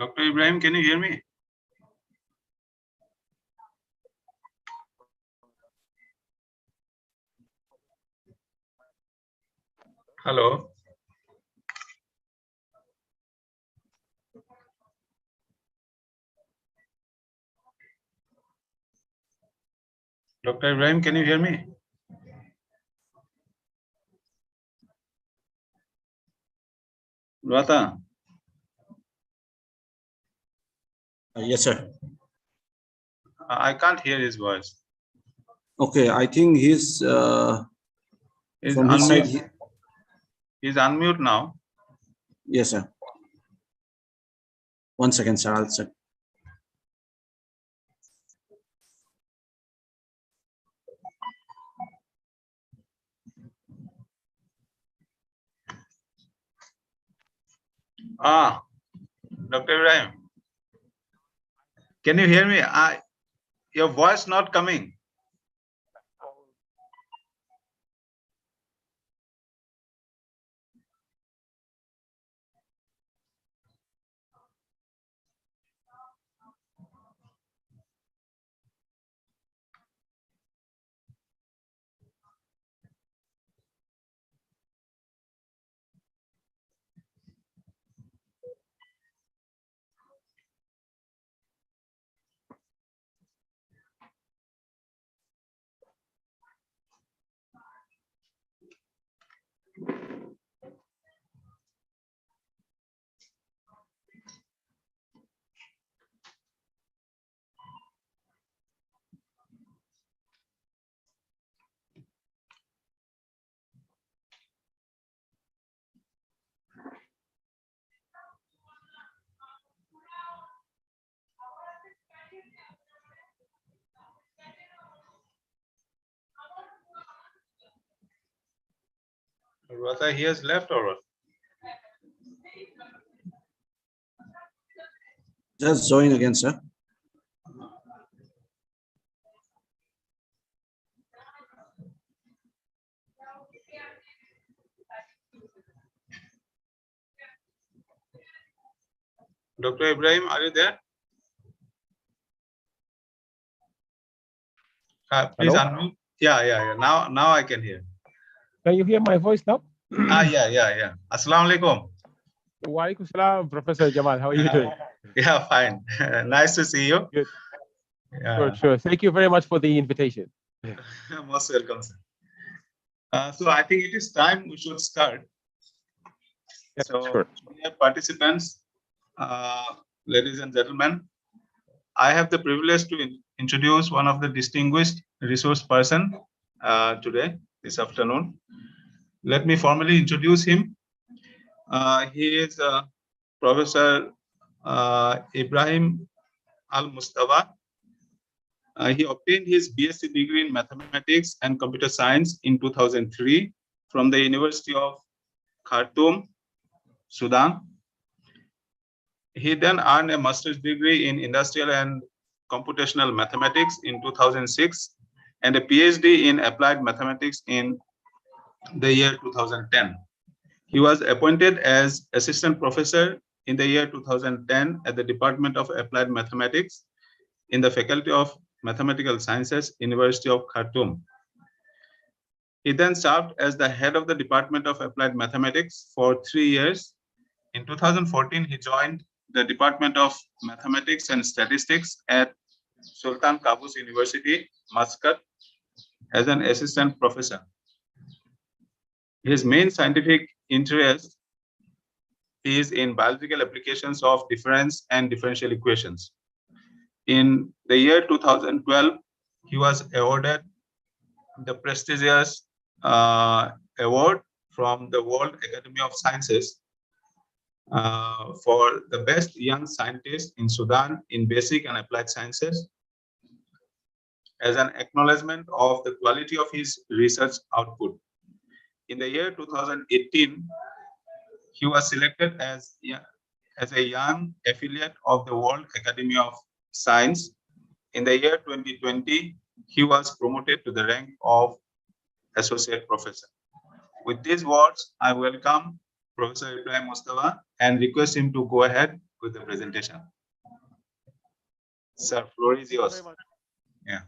Dr. Ibrahim, can you hear me? Hello. Dr. Ibrahim, can you hear me? Rata? Yes, sir. I can't hear his voice. Okay, I think he's He's from his side. He's unmute now. Yes, sir. 1 second, sir. I'll check. Dr. Ibrahim, can you hear me? Your voice not coming. Rata, he has left or what? Just join again, sir. Dr. Ibrahim, are you there? Please unmute. Yeah. Now I can hear. Can you hear my voice now? Yeah. Assalamu alaikum. Wa alaikum salam, Professor Jamal. How are you doing? Yeah, fine. Nice to see you. Good. Yeah. Sure. Thank you very much for the invitation. Most welcome, sir. So I think it is time we should start. Yeah, So, sure. dear participants, ladies and gentlemen, I have the privilege to introduce one of the distinguished resource person today, this afternoon. Let me formally introduce him. He is Professor Ibrahim Al-Mustafa. He obtained his BSc degree in Mathematics and Computer Science in 2003 from the University of Khartoum, Sudan. He then earned a master's degree in Industrial and Computational Mathematics in 2006 and a PhD in Applied Mathematics in the year 2010. He was appointed as Assistant Professor in the year 2010 at the Department of Applied Mathematics in the Faculty of Mathematical Sciences, University of Khartoum. He then served as the head of the Department of Applied Mathematics for 3 years. In 2014, he joined the Department of Mathematics and Statistics at Sultan Qaboos University, Muscat, as an assistant professor. His main scientific interest is in biological applications of difference and differential equations. In the year 2012, he was awarded the prestigious award from the World Academy of Sciences for the best young scientist in Sudan in basic and applied sciences, as an acknowledgement of the quality of his research output. In the year 2018, he was selected as a young affiliate of the World Academy of Science. In the year 2020, he was promoted to the rank of associate professor. With these words, I welcome Professor Ibrahim Mustafa and request him to go ahead with the presentation. Sir, floor is yours. Yeah.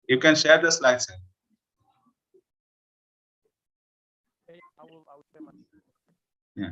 You can share the slides, sir. Yeah.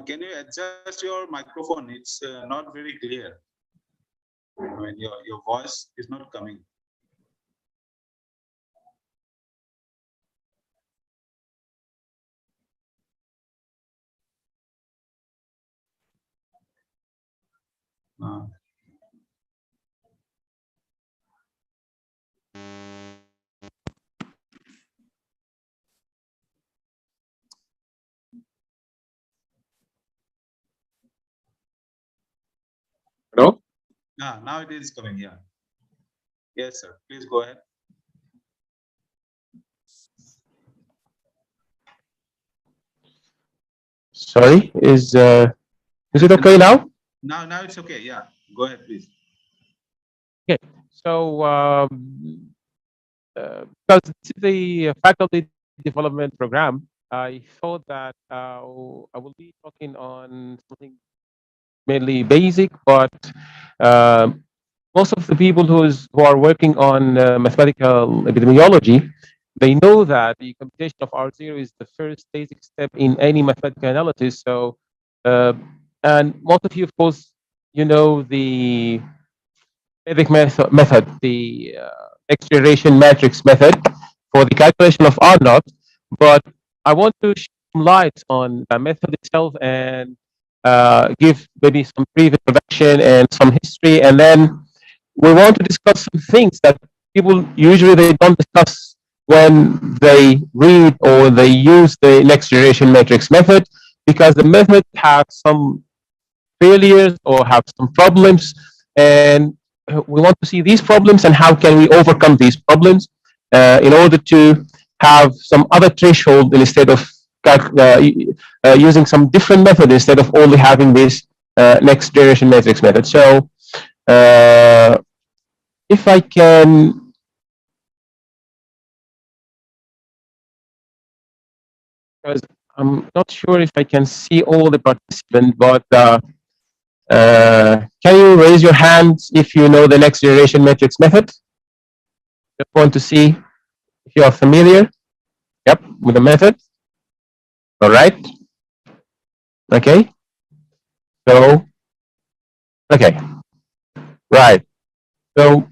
Can you adjust your microphone? It's not very clear. I mean, your voice is not coming. Hello? Now it is coming. Yeah. Yes, sir. Please go ahead. Sorry, is it okay now? Now it's okay. Yeah. Go ahead, please. Okay. So because this is a faculty development program, I thought that I will be talking on something mainly basic, but uh, most of the people who are working on mathematical epidemiology, they know that the computation of R0 is the first basic step in any mathematical analysis. So, and most of you, of course, you know the basic method, the next generation matrix method for the calculation of R naught. But I want to shed some light on the method itself and give maybe some brief introduction and some history, and then we want to discuss some things that people usually they don't discuss when they read or they use the next generation matrix method, because the method has some failures or have some problems, and we want to see these problems and how can we overcome these problems in order to have some other threshold instead of using some different method instead of only having this next generation matrix method. So if I can, because I'm not sure if I can see all the participants, but can you raise your hands if you know the next generation matrix method? Just want to see if you are familiar. Yep, with the method. All right. Okay. So, okay. Right. So,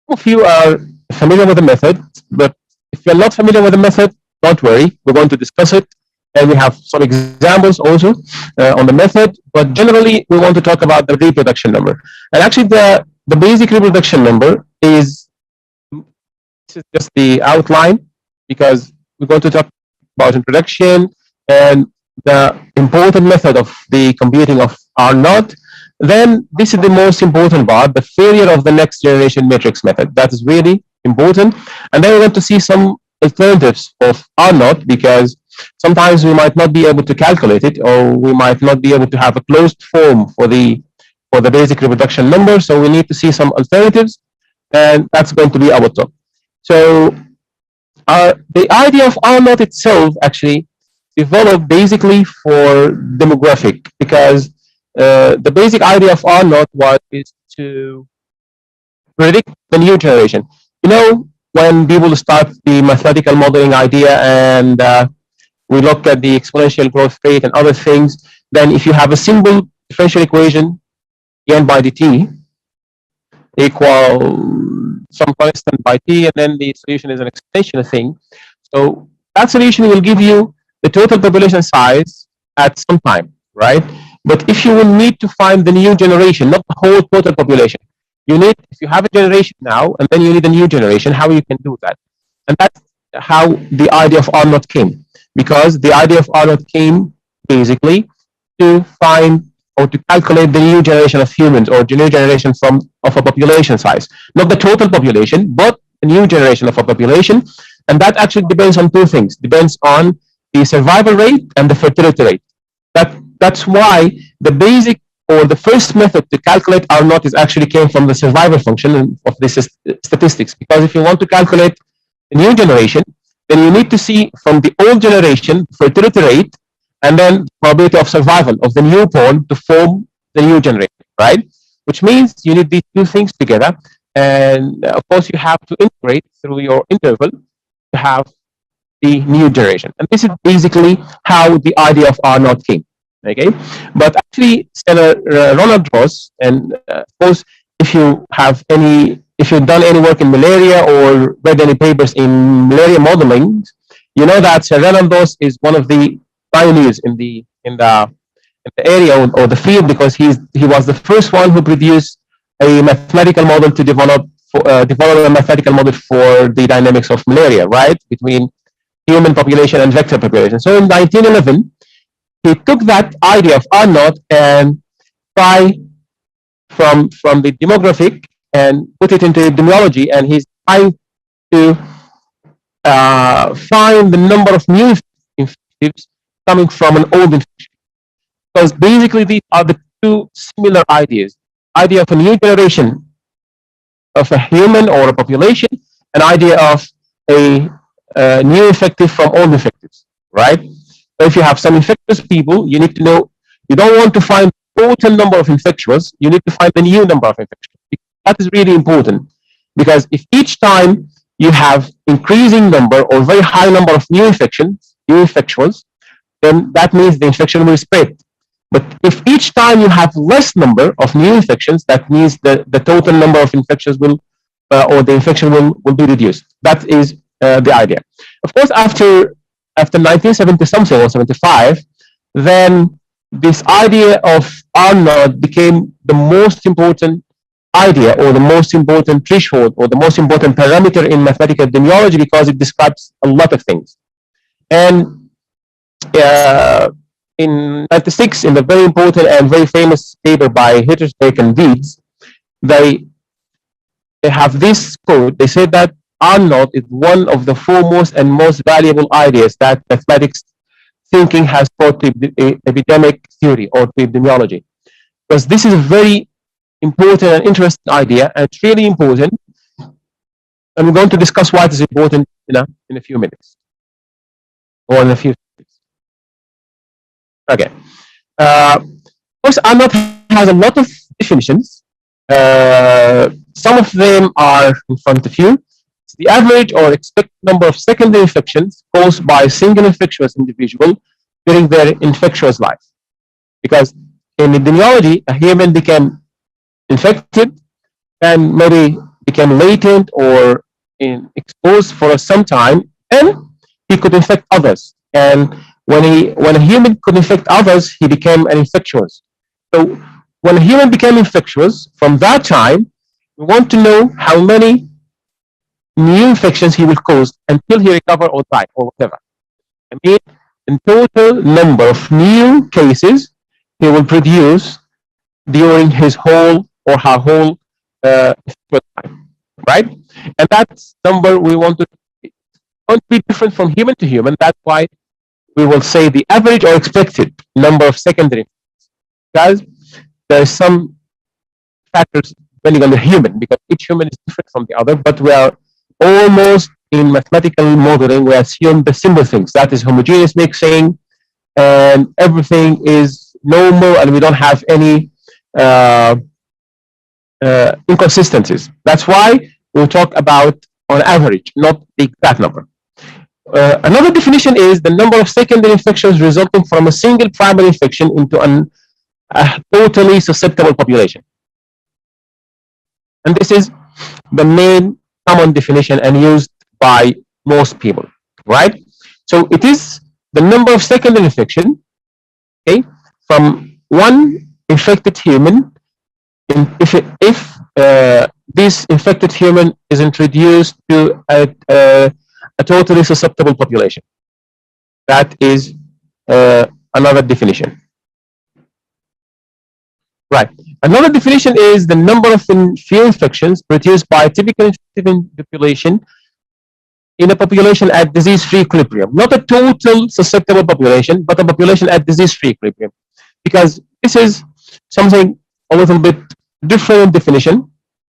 if you are familiar with the method, but if you're not familiar with the method, don't worry. We're going to discuss it. And we have some examples also on the method. But generally, we want to talk about the reproduction number. And actually, the basic reproduction number is, this is just the outline, because we're going to talk about introduction and the important method of the computing of R naught. Then this is the most important part, the failure of the next generation matrix method. That is really important. And then we're going to see some alternatives of R naught, because sometimes we might not be able to calculate it, or we might not be able to have a closed form for the basic reproduction number. So we need to see some alternatives, and that's going to be our talk. So the idea of R naught itself actually developed basically for demographic, because the basic idea of R naught is to predict the new generation. You know, when people start the mathematical modeling idea and we look at the exponential growth rate and other things, then if you have a simple differential equation, n by dt equal some constant by t, and then the solution is an exponential thing. So that solution will give you the total population size at some time, right? But if you will need to find the new generation, not the whole total population, you need, if you have a generation now and then you need a new generation, how you can do that? And that's how the idea of R naught came, because the idea of R naught came basically to find or to calculate the new generation of humans or the new generation of a population size, not the total population, but a new generation of a population. And that actually depends on two things. Depends on the survival rate and the fertility rate. That's why the basic or the first method to calculate R0 is actually came from the survival function of this statistics. Because if you want to calculate the new generation, then you need to see from the old generation fertility rate and then probability of survival of the newborn to form the new generation, right? Which means you need these two things together. And of course, you have to integrate through your interval to have the new generation. And this is basically how the idea of R0 came. Okay, but actually, Ronald Ross, and of course, if you've done any work in malaria or read any papers in malaria modeling, you know that Sir Ronald Ross is one of the pioneers in the area or the field, because he was the first one who produced a mathematical model to develop a mathematical model for the dynamics of malaria, right, between human population and vector population. So in 1911. He took that idea of R0 and tried from the demographic and put it into epidemiology, and he's trying to find the number of new infectives coming from an old infection. Because basically these are the two similar ideas. Idea of a new generation of a human or a population, an idea of a new infective from old infectives, right? So if you have some infectious people, you need to know, you don't want to find the total number of infectious, you need to find the new number of infectious. That is really important, because if each time you have increasing number or very high number of new infectious, then that means the infection will spread. But if each time you have less number of new infections, that means the total number of infections will, or the infection will be reduced. That is the idea. Of course, after 1970 something or 75, then this idea of R0 became the most important idea or the most important threshold or the most important parameter in mathematical epidemiology, because it describes a lot of things. And in 96, in the very important and very famous paper by Hittersbeek and Dietz, they have this quote. They said that R0 is one of the foremost and most valuable ideas that mathematics thinking has brought to epidemic theory or to epidemiology. Because this is a very important and interesting idea, and it's really important. And we're going to discuss why it is important in a few minutes. Or in a few minutes. Okay. Of course, R0 has a lot of definitions. Some of them are in front of you. The average or expected number of secondary infections caused by a single infectious individual during their infectious life. Because in epidemiology, a human became infected and maybe became latent or exposed for some time, and he could infect others. And when a human could infect others, he became an infectious. So when a human became infectious, from that time, we want to know how many new infections he will cause until he recover or die or whatever. I mean, in total number of new cases he will produce during his whole or her whole time, right? And that number we want to be different from human to human. That's why we will say the average or expected number of secondary, because there are some factors depending on the human, because each human is different from the other, but we are almost in mathematical modeling, we assume the simple things, that is homogeneous mixing and everything is normal and we don't have any inconsistencies. That's why we'll talk about on average, not the exact number. Another definition is the number of secondary infections resulting from a single primary infection into a totally susceptible population. And this is the main common definition and used by most people, right? So it is the number of secondary infection, okay, from one infected human. If this infected human is introduced to a totally susceptible population, that is another definition. Right. Another definition is the number of few infections produced by a typical infected population in a population at disease-free equilibrium. Not a total susceptible population, but a population at disease-free equilibrium. Because this is something a little bit different definition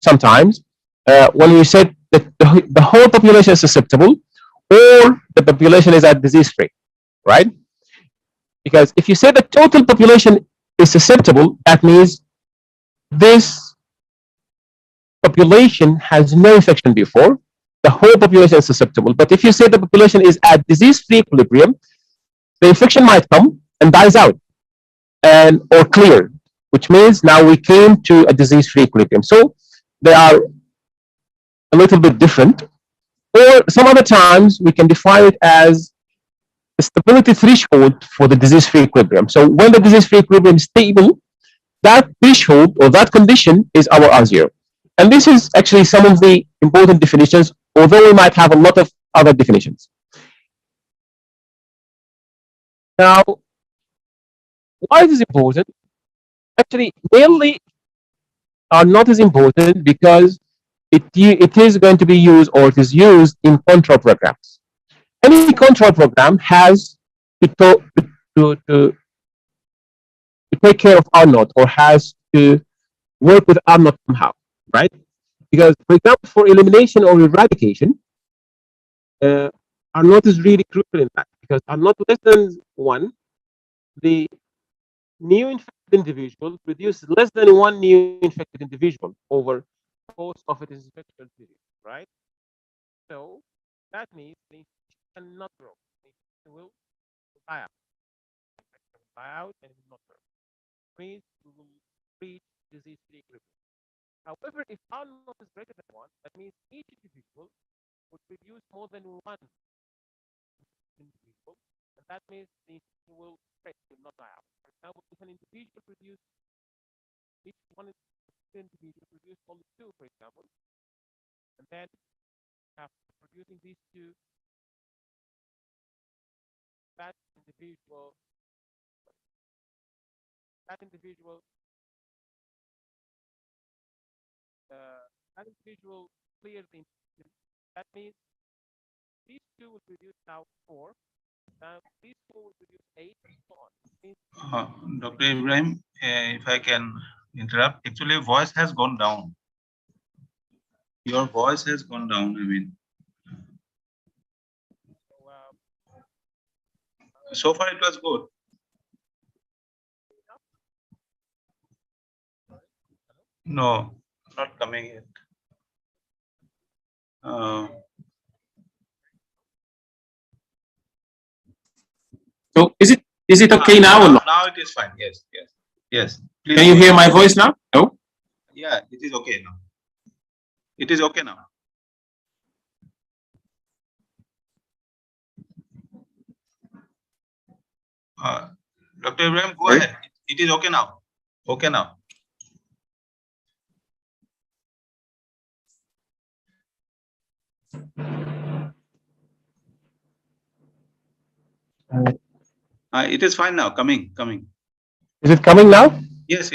sometimes when we said that the whole population is susceptible or the population is at disease-free, right? Because if you say the total population is susceptible, that means this population has no infection before, the whole population is susceptible. But if you say the population is at disease-free equilibrium, the infection might come and dies out and or clear, which means now we came to a disease-free equilibrium. So they are a little bit different. Or some other times we can define it as the stability threshold for the disease-free equilibrium. So when the disease-free equilibrium is stable, that threshold or that condition is our R0. And this is actually some of the important definitions, although we might have a lot of other definitions. Now, why is this important? Actually, mainly are not as important because it is going to be used, or it is used in control programs. Any control program has to take care of R0 or has to work with R0 somehow, right? Because, for example, for elimination or eradication, R0 is really crucial in that, because R0 less than 1, the new infected individual produces less than 1 new infected individual over the course of its infection period, right? So that means the infection cannot grow. The infection will die out. The infection will die out and it will not grow. It means we will reach disease-free equilibrium. However, if R0 is greater than 1, that means each individual would produce more than 1 individual, and that means the infection will spread, will not die out. For example, if an individual produces, each one individual produce only 2, for example, and then after producing these 2, that individual clears the infection. That means these 2 will produce now 4. Now these 4 will produce 8, and so on. Dr. Ibrahim, if I can interrupt, actually voice has gone down. Your voice has gone down, I mean. So far it was good. No, not coming yet. So is it okay now or not? Now it is fine. Yes. Please Can you hear my voice now? No? Yeah, it is okay now. It is okay now. Dr. Ibrahim, go ahead. It is okay now. Okay now. It is fine now. Coming. Is it coming now? Yes.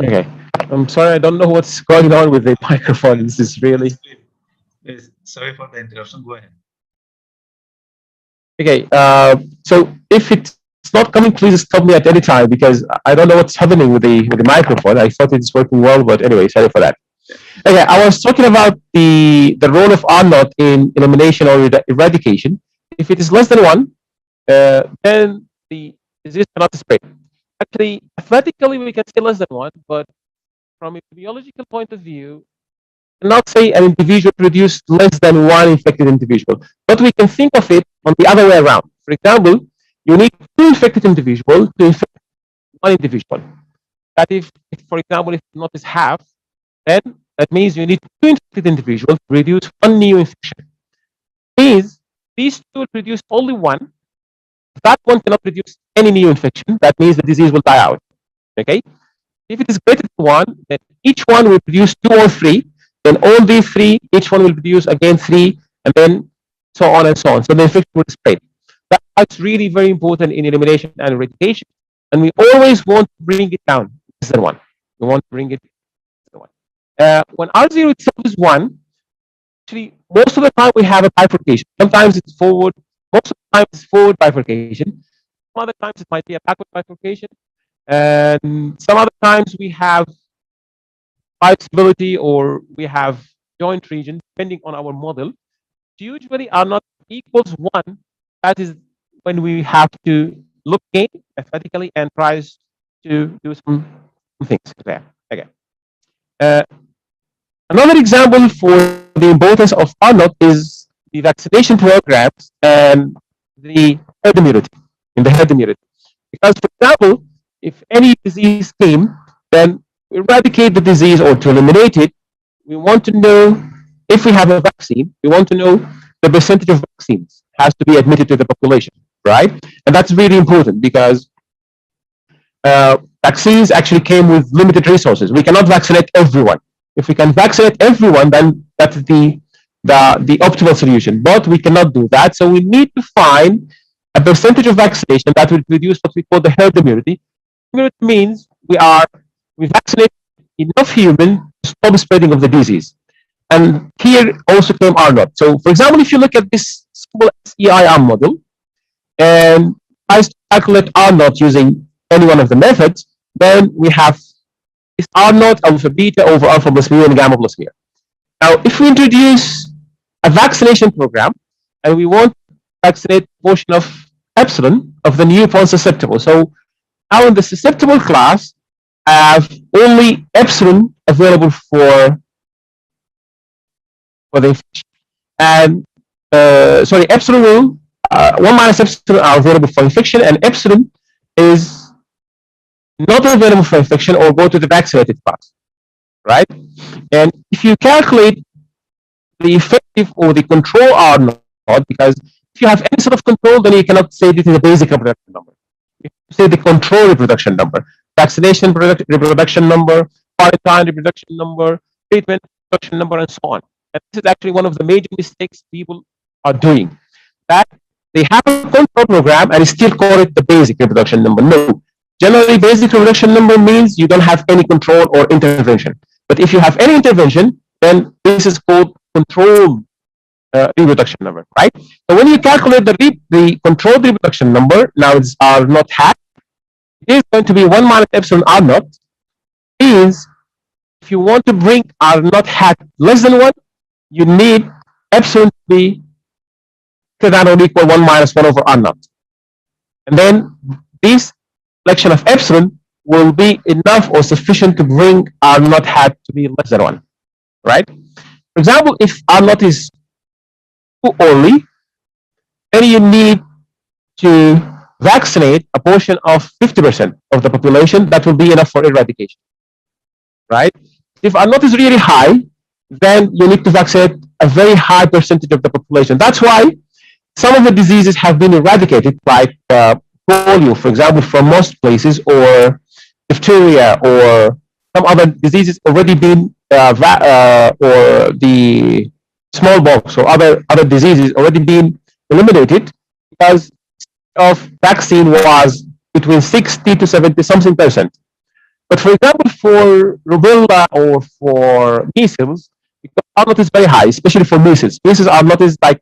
Okay. I'm sorry, I don't know what's going on with the microphone. This is really. Yes. Sorry for the interruption. Go ahead. Okay. So if it's not coming, please stop me at any time, because I don't know what's happening with the microphone. I thought it's working well, but anyway, sorry for that. Okay, I was talking about the role of R0 in elimination or eradication. If it is less than 1, then the disease cannot spread. Actually, mathematically, we can say less than 1, but from a biological point of view, cannot say an individual produced less than 1 infected individual, but we can think of it on the other way around. For example, you need 2 infected individuals to infect 1 individual. That if for example, if not is half, then that means you need 2 infected individuals to produce 1 new infection. Means these 2 will produce only 1. That one cannot produce any new infection. That means the disease will die out. Okay. If it is greater than 1, then each one will produce 2 or 3. Then all these 3, each one will produce again 3, and then so on and so on. So the infection will spread. That's really very important in elimination and eradication. And we always want to bring it down. less than 1. We want to bring it to 1. When R0 itself is 1, actually, most of the time we have a bifurcation. Sometimes it's forward, most of the time it's forward bifurcation. Some other times it might be a backward bifurcation. And some other times we have stability or we have joint region, depending on our model. Usually are not equals 1. That is when we have to look again mathematically and try to do some things there. Okay. Another example for the importance of R0 is the vaccination programs and the herd immunity, in the herd immunity. Because, for example, if any disease came, then to eradicate the disease or to eliminate it, we want to know if we have a vaccine, we want to know the percentage of vaccines has to be admitted to the population, right? And that's really important because vaccines actually came with limited resources. We cannot vaccinate everyone. If we can vaccinate everyone, then that's the optimal solution. But we cannot do that. So we need to find a percentage of vaccination that will produce what we call the herd immunity. Immunity means we vaccinate enough humans to stop the spreading of the disease. And here also came R0. So, for example, if you look at this simple SEIR model and tries to calculate R0 using any one of the methods, then we have this R0 alpha beta over alpha plus mu and gamma plus mu. Now, if we introduce a vaccination program and we want to vaccinate a portion of epsilon of the newborn susceptible. So now in the susceptible class, I have only epsilon available for the infection. And epsilon will 1 minus epsilon are available for infection, and epsilon is not available for infection or go to the vaccinated class, right? And if you calculate the effective or the control R0, because if you have any sort of control, then you cannot say this is a basic reproduction number. You say the control reproduction number, vaccination reproduction number, quarantine reproduction number, treatment reproduction number, and so on. And this is actually one of the major mistakes people are doing. That they have a control program and still call it the basic reproduction number. No. Generally, basic reproduction number means you don't have any control or intervention. But if you have any intervention, then this is called control reproduction number, right? So when you calculate the controlled reproduction number, now it's R0 hat, it is going to be 1 minus epsilon R0. Means if you want to bring R0 hat less than 1, you need epsilon to be greater than or equal 1 minus 1 over R0. And then this selection of epsilon will be enough or sufficient to bring R0 hat to be less than 1, right? For example, if R0 is too early, then you need to vaccinate a portion of 50% of the population. That will be enough for eradication, right? If R0 is really high, then you need to vaccinate a very high percentage of the population. That's why some of the diseases have been eradicated, like polio, for example, from most places, or diphtheria, or some other diseases already been, or the smallpox or other diseases already been eliminated because of vaccine was between 60 to 70 something percent. But for example, for rubella or for measles, because R0 is very high, especially for measles. Measles R0 is like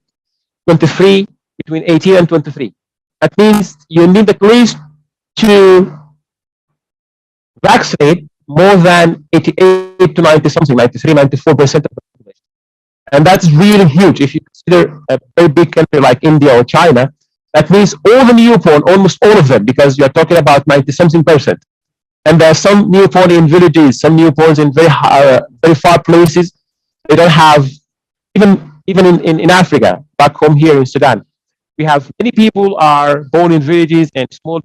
23, between 18 and 23. That means you need at least to vaccinate more than 88 to 90 something, 93, 94% of the population. And that's really huge. If you consider a very big country like India or China, that means all the newborn, almost all of them, because you're talking about 90 something percent. And there are some newborn in villages, some newborns in very far places. They don't have, even in Africa, back home here in Sudan, we have many people are born in villages and small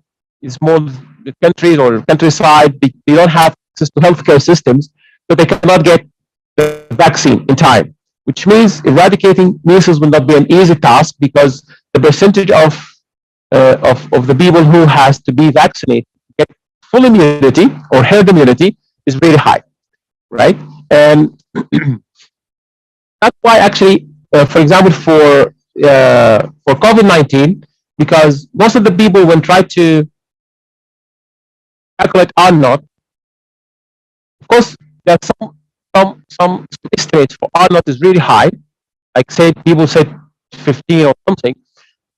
countries or countryside. They don't have access to healthcare systems, so they cannot get the vaccine in time. Which means eradicating measles will not be an easy task because the percentage of the people who has to be vaccinated get full immunity or herd immunity is very high, right? And that's why actually, for example, for COVID-19, because most of the people when try to calculate R0, course, there are some estimates for R naught is really high. Like say people said 15 or something.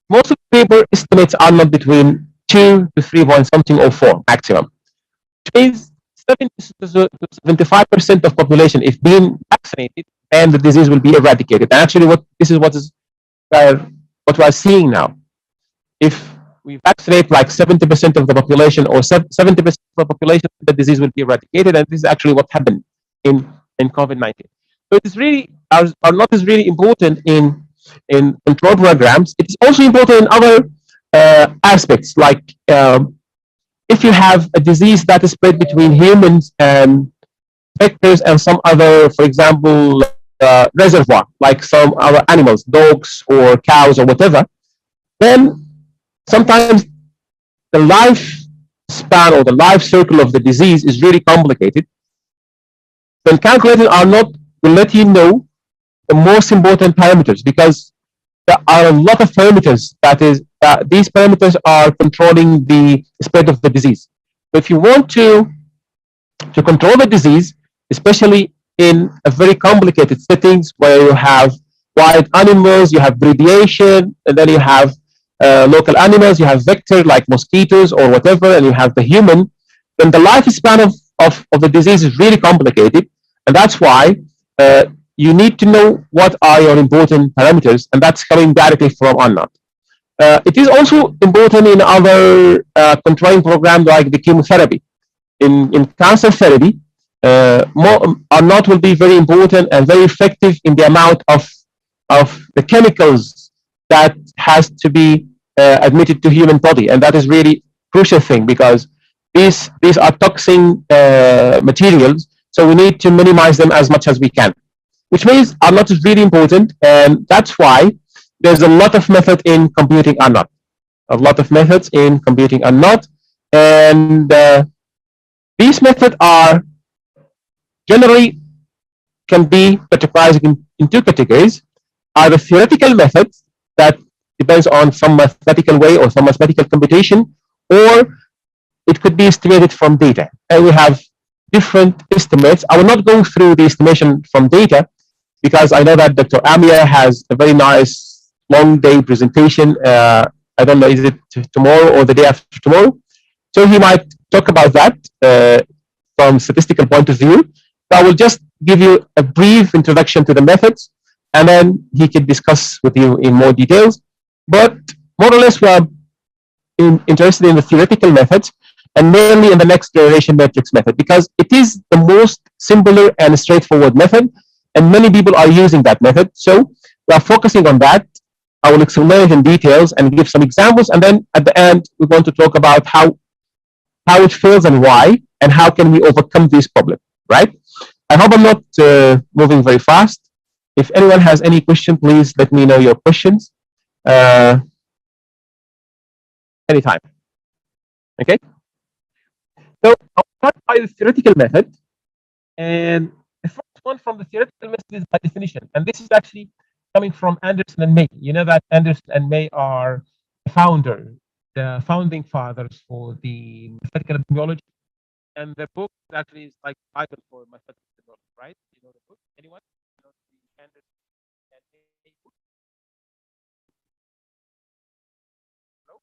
Most of the paper estimates R naught between 2 to 3 point something or 4 maximum. Which means 70 to 75% of population, if being vaccinated, and the disease will be eradicated. And actually, what we are seeing now. If we vaccinate like 70% of the population or 70% of the population, the disease will be eradicated. And this is actually what happened in COVID-19. So it is really, R naught is really important in control programs. It is also important in other aspects, like if you have a disease that is spread between humans and vectors and some other, for example, reservoir, like some other animals, dogs or cows or whatever, then sometimes the life span or the life cycle of the disease is really complicated. When calculating R naught will let you know the most important parameters, because there are a lot of parameters these parameters are controlling the spread of the disease. So if you want to control the disease, especially in a very complicated settings where you have wild animals, you have radiation, and then you have local animals, you have vector like mosquitoes or whatever, and you have the human, then the lifespan of the disease is really complicated. And that's why you need to know what are your important parameters, and that's coming directly from R naught. It is also important in other controlling programs like the chemotherapy. In cancer therapy, R naught will be very important and very effective in the amount of the chemicals that has to be admitted to human body, and that is really crucial thing, because these are toxic materials, so we need to minimize them as much as we can, which means R naught is really important. And that's why there's a lot of method in computing R naught, a lot of methods in computing R naught. And these methods are generally can be categorized in two categories: either theoretical methods that depends on some mathematical way or some mathematical computation, or it could be estimated from data. And we have different estimates. I will not go through the estimation from data, because I know that Dr. Amia has a very nice long day presentation. I don't know, is it tomorrow or the day after tomorrow? So he might talk about that from statistical point of view. So I will just give you a brief introduction to the methods, and then he can discuss with you in more details. But more or less, we are interested in the theoretical methods, and mainly in the next generation matrix method, because it is the most simpler and straightforward method, and many people are using that method. So we are focusing on that. I will explain it in details and give some examples, and then at the end we're going to talk about how it fails and why, and how can we overcome this problem, right? I hope I'm not moving very fast. If anyone has any question, please let me know your questions anytime. Okay. So I'll start by the theoretical method, and the first one from the theoretical method is by definition, and this is actually coming from Anderson and May. You know that Anderson and May are the founding fathers for the mathematical epidemiology, and the book actually is like Bible for mathematical epidemiology, right? You know the book? Anyone? You know the Anderson and May book? No?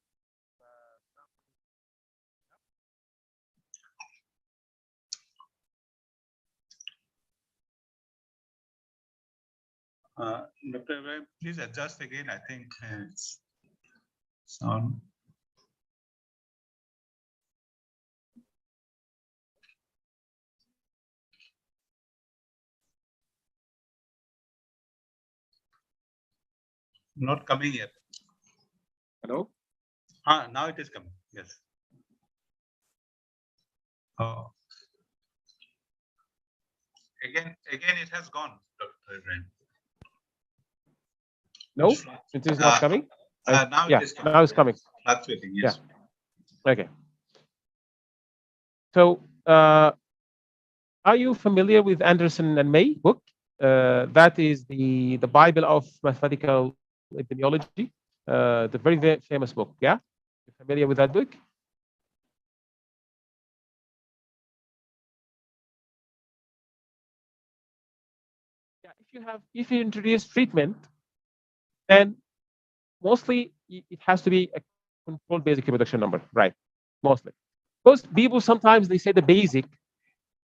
Dr. Ibrahim, please adjust again. I think it's sound. Not coming yet. Hello? Now it is coming. Yes. Oh. Again, it has gone, Dr. Ibrahim. No, it is not coming. Now yeah, it is coming. now it's coming. Fluctuating, yes. Yeah. Okay. So, are you familiar with Anderson and May book? That is the Bible of mathematical epidemiology, the very famous book. Yeah, you familiar with that book? if you introduce treatment, then mostly it has to be a controlled basic reproduction number, right? Mostly, because people sometimes they say the basic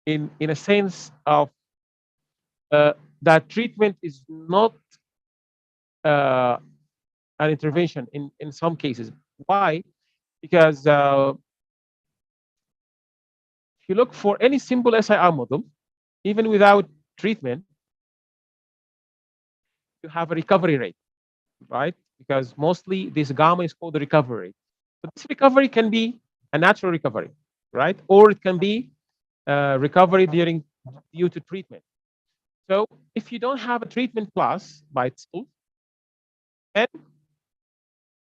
in a sense of that treatment is not an intervention in some cases. Why? Because if you look for any simple SIR model, even without treatment, you have a recovery rate, right? Because mostly this gamma is called the recovery rate. But this recovery can be a natural recovery, right? Or it can be recovery due to treatment. So if you don't have a treatment class by itself, then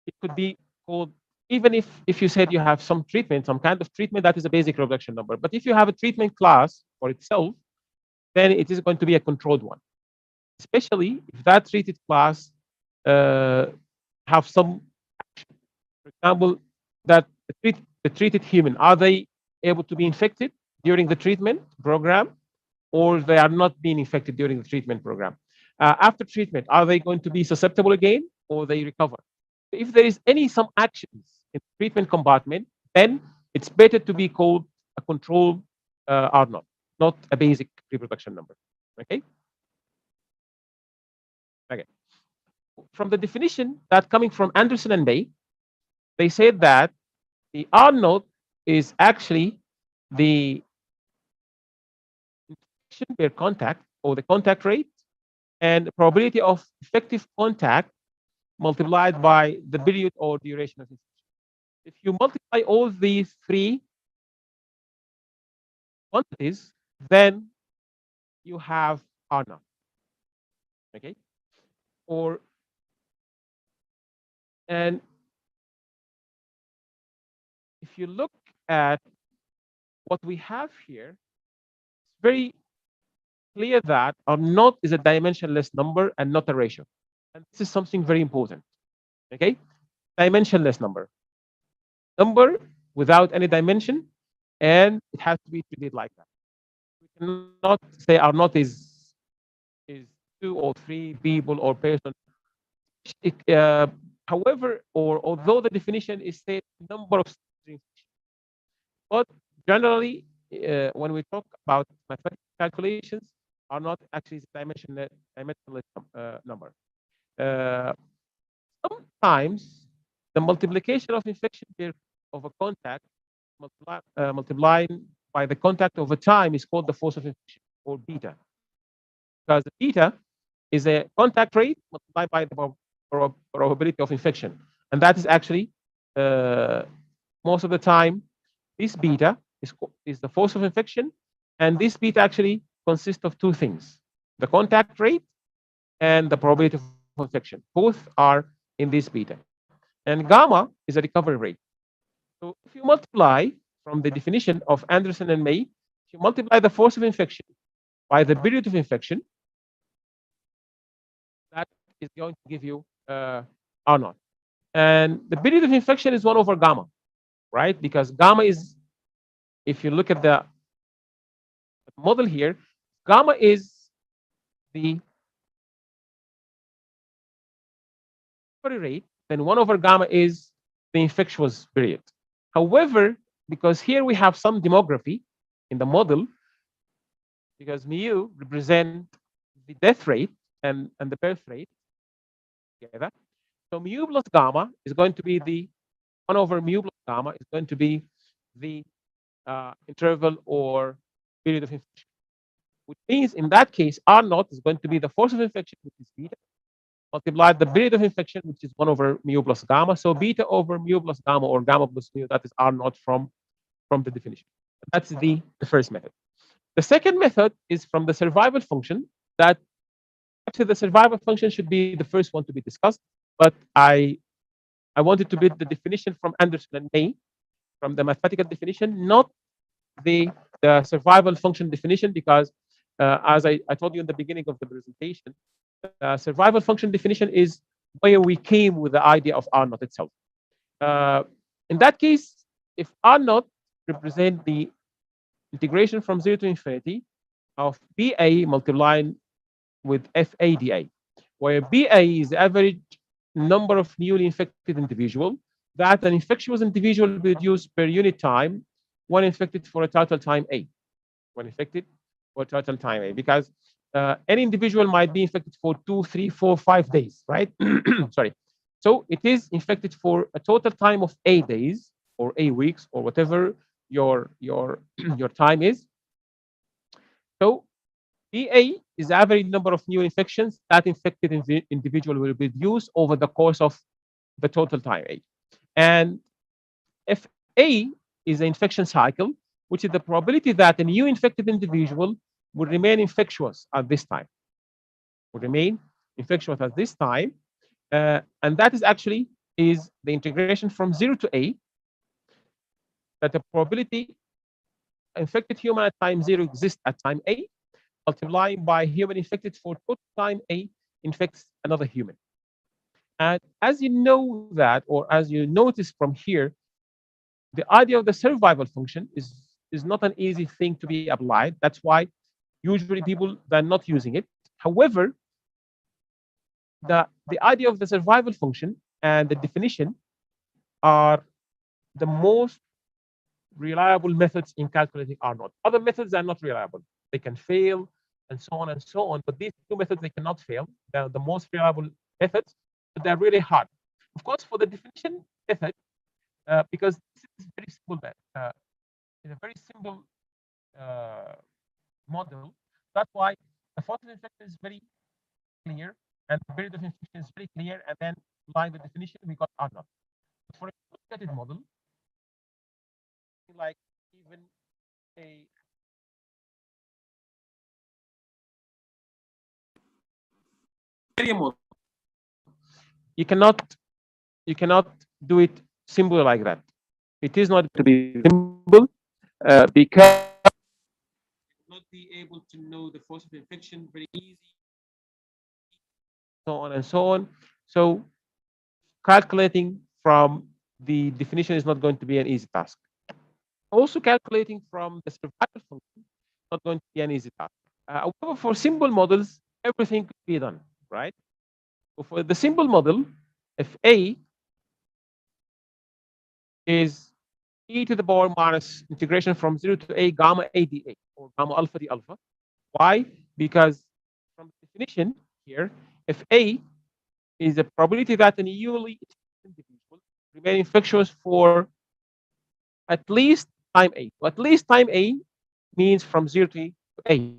it could be called, even if you said you have some treatment, some kind of treatment, that is a basic reproduction number. But if you have a treatment class for itself, then it is going to be a controlled one, especially if that treated class have some action. For example, that the treated human, are they able to be infected during the treatment program, or they are not being infected during the treatment program? After treatment, are they going to be susceptible again, or they recover? If there is some actions in the treatment compartment, then it's better to be called a controlled R0, not a basic reproduction number. Okay. Okay. From the definition that coming from Anderson and May, they said that the R0 is actually the infection per contact, or the contact rate, and the probability of effective contact multiplied by the period or duration of infection. If you multiply all these three quantities, then you have R0. Okay. And if you look at what we have here, it's very clear that R0 is a dimensionless number and not a ratio. And this is something very important. Okay, dimensionless number without any dimension, and it has to be treated like that. We cannot say R0 is 2 or 3 people or person. However, or although the definition is say number of strings, but generally, when we talk about mathematical calculations, R0 actually is a dimensionless number. Sometimes the multiplication of infection of a contact multiplying by the contact over time is called the force of infection, or beta, because the beta is a contact rate multiplied by the probability of infection, and that is actually most of the time this beta is the force of infection, and this beta actually consists of two things: the contact rate and the probability of infection. Both are in this beta, and gamma is a recovery rate. So if you multiply from the definition of Anderson and May, if you multiply the force of infection by the period of infection, that is going to give you R0. And the period of infection is 1 over gamma, right? Because gamma is, if you look at the model here, gamma is the recovery rate, then 1 over gamma is the infectious period. However, because here we have some demography in the model, because mu represent the death rate and the birth rate together. So mu plus gamma is going to be the 1 over mu plus gamma is going to be the interval or period of infection, which means in that case R0 is going to be the force of infection, which is beta, multiplied the period of infection, which is 1 over mu plus gamma. So beta over mu plus gamma, or gamma plus mu, that is R0 from the definition. That's the first method. The second method is from the survival function. That actually the survival function should be the first one to be discussed, but I wanted to build the definition from Anderson and May, from the mathematical definition, not the survival function definition, because as I told you in the beginning of the presentation, the survival function definition is where we came with the idea of R0 itself. In that case, if R0 represent the integration from 0 to infinity of BA multiplying with FADA, where BA is the average number of newly infected individual that an infectious individual produce per unit time when infected for a total time A. When infected for total time A, because any individual might be infected for 2, 3, 4, 5 days, right? Sorry. So it is infected for a total time of A days or A weeks or whatever your your time is. So BA is the average number of new infections that infected individual will produce over the course of the total time A. And FA is the infection cycle, which is the probability that a new infected individual will remain infectious at this time. Will remain infectious at this time. And that is actually is the integration from 0 to A, that the probability infected human at time 0 exists at time A, multiplying by human infected for total time A infects another human. And as you know that, or as you notice from here, the idea of the survival function is not an easy thing to be applied. That's why usually people they're not using it. However, the idea of the survival function and the definition are the most reliable methods in calculating R0. Other methods are not reliable. They can fail and so on and so on. But these two methods, they cannot fail. They're the most reliable methods, but they're really hard. Of course, for the definition method, because this is very simple, it's a very simple model. That's why the photon infection is very clear and the period of infection is very clear. And then by the definition, we got R0. But for a complicated model, like even a you cannot do it simple like that. It is not to be simple because not be able to know the force of infection very easy, so on and so on. So calculating from the definition is not going to be an easy task. Also calculating from the survival function is not going to be an easy task. However, for simple models, everything could be done, right? So for the simple model, if A is e to the power minus integration from 0 to A gamma ADA or gamma alpha D alpha. Why? Because from the definition here, if A is a probability that a newly individual remain infectious for at least time A. So at least time A means from 0 to A.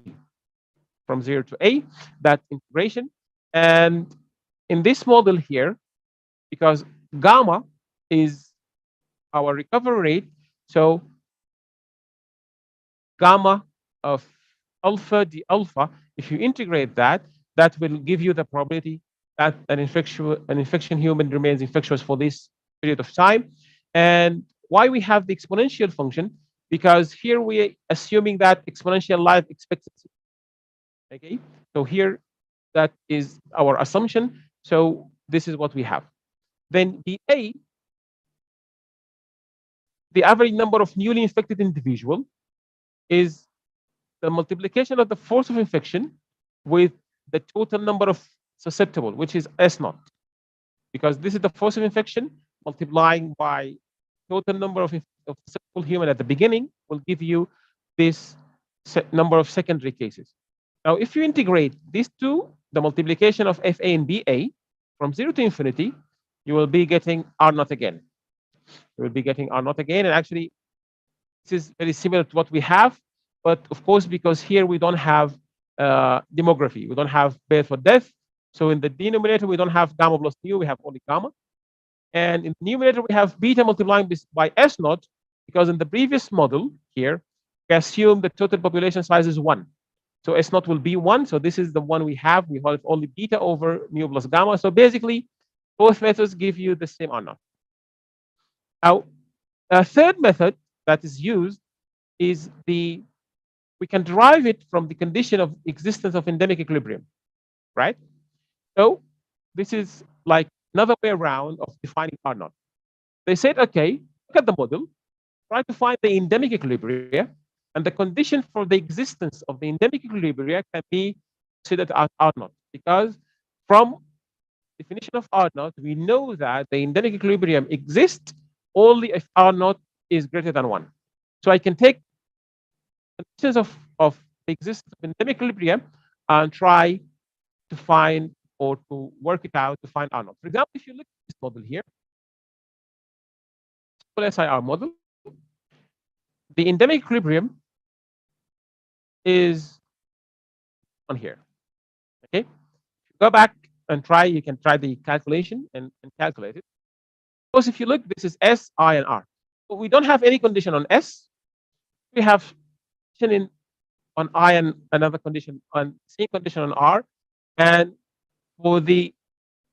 From 0 to A, that integration. And in this model here, because gamma is our recovery rate, so gamma of alpha d alpha, if you integrate that, that will give you the probability that an infection human remains infectious for this period of time. And why we have the exponential function? Because here we're assuming that exponential life expectancy. Okay, so here that is our assumption. So this is what we have. Then BA, the average number of newly infected individual, is the multiplication of the force of infection with the total number of susceptible, which is S0, because this is the force of infection multiplying by total number of susceptible human at the beginning will give you this number of secondary cases. Now, if you integrate these two, the multiplication of FA and BA from 0 to infinity, you will be getting R0 again. You will be getting R0 again, and actually, this is very similar to what we have, but of course, because here we don't have demography, we don't have birth or death. So in the denominator, we don't have gamma plus mu, we have only gamma. And in the numerator, we have beta multiplying by S0, because in the previous model here, we assume the total population size is 1. So S0 will be 1. So this is the one we have. We have only beta over mu plus gamma. So basically, both methods give you the same R0. Now, a third method that is used is we can derive it from the condition of existence of endemic equilibrium, right? So this is like another way around of defining R0. They said, okay, look at the model, try to find the endemic equilibria, and the condition for the existence of the endemic equilibria can be considered as R0, because from definition of R0, we know that the endemic equilibrium exists only if R0 is greater than 1. So I can take conditions of the existence of endemic equilibrium and try to find or to work it out to find R0. For example, if you look at this model here, SIR model, the endemic equilibrium is on here. Okay, go back and try. You can try the calculation and calculate it. Because if you look, this is S, I, and R. But we don't have any condition on S. We have condition on I and another condition on same condition on R. And for the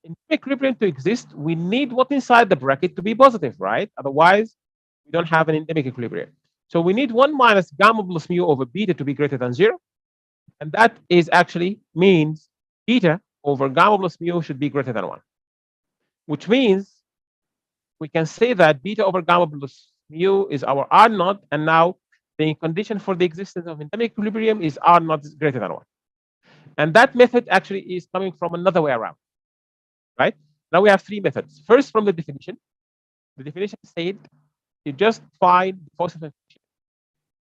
endemic equilibrium to exist, we need what's inside the bracket to be positive, right? Otherwise, we don't have an endemic equilibrium. So we need 1 minus gamma plus mu over beta to be greater than 0. And that is actually means beta over gamma plus mu should be greater than 1. Which means we can say that beta over gamma plus mu is our R0. And now the condition for the existence of endemic equilibrium is R0 is greater than 1. And that method actually is coming from another way around. Right? Now we have 3 methods. First, from the definition. The definition said you just find the force of infection,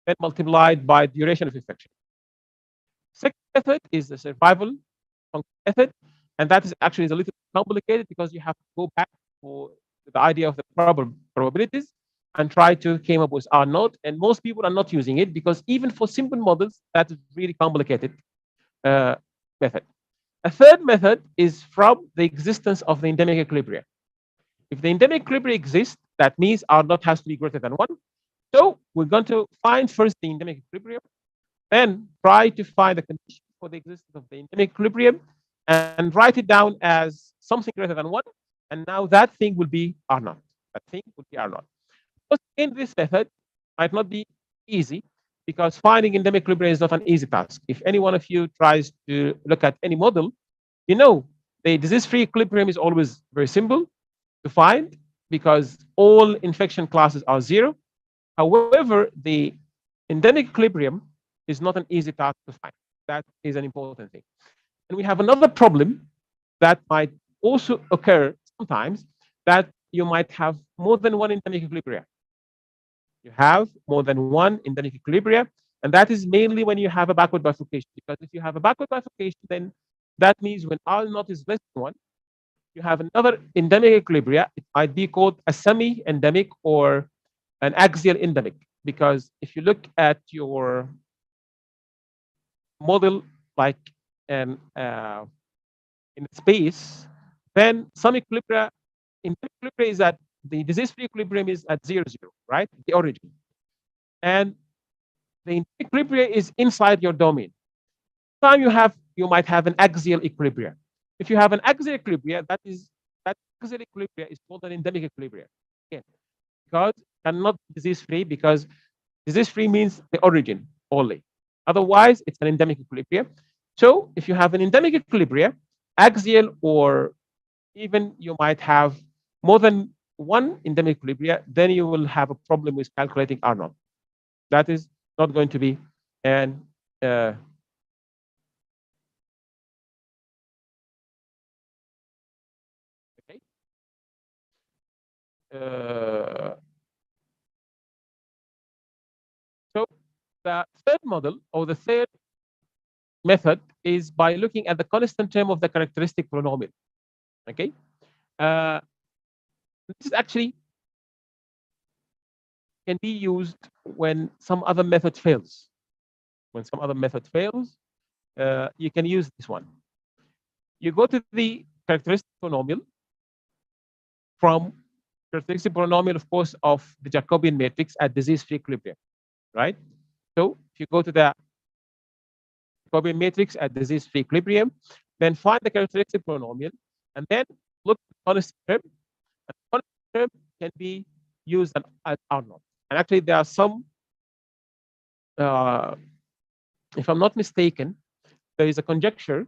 then multiplied by duration of infection. Second method is the survival function method, and that is actually a little complicated because you have to go back for the idea of the probabilities and try to come up with R0. And most people are not using it because even for simple models, that is really complicated method. A third method is from the existence of the endemic equilibrium. If the endemic equilibrium exists, that means R0 has to be greater than 1. So we're going to find first the endemic equilibrium, then try to find the condition for the existence of the endemic equilibrium and write it down as something greater than 1. And now that thing will be R0. That thing will be R0. But in this method might not be easy because finding endemic equilibrium is not an easy task. If any one of you tries to look at any model, you know the disease-free equilibrium is always very simple to find because all infection classes are 0. However, the endemic equilibrium is not an easy task to find. That is an important thing. And we have another problem that might also occur sometimes, that you might have more than one endemic equilibrium. You have more than one endemic equilibrium, and that is mainly when you have a backward bifurcation. Because if you have a backward bifurcation, then that means when R0 is less than 1, you have another endemic equilibria. It might be called a semi-endemic or an axial endemic. Because if you look at your model like in space, then some equilibria, in equilibrium is at the disease-free equilibrium is at 0, 0, right? The origin. And the equilibrium is inside your domain. Time you might have an axial equilibrium. If you have an axial equilibrium, that axial equilibrium is called an endemic equilibrium. Again, because cannot be disease-free, because disease-free means the origin only. Otherwise, it's an endemic equilibrium. So if you have an endemic equilibrium, axial, or even you might have more than one endemic equilibrium, then you will have a problem with calculating R0. That is not going to be an okay. So the third model or the third method is by looking at the constant term of the characteristic polynomial. Okay, this is actually can be used when some other method fails. When some other method fails, you can use this one. You go to the characteristic polynomial from characteristic polynomial, of course, of the Jacobian matrix at disease-free equilibrium, right? So if you go to the Jacobian matrix at disease-free equilibrium, then find the characteristic polynomial, and then look at the constant term. And the constant term can be used as R0. And actually, there are some, if I'm not mistaken, there is a conjecture,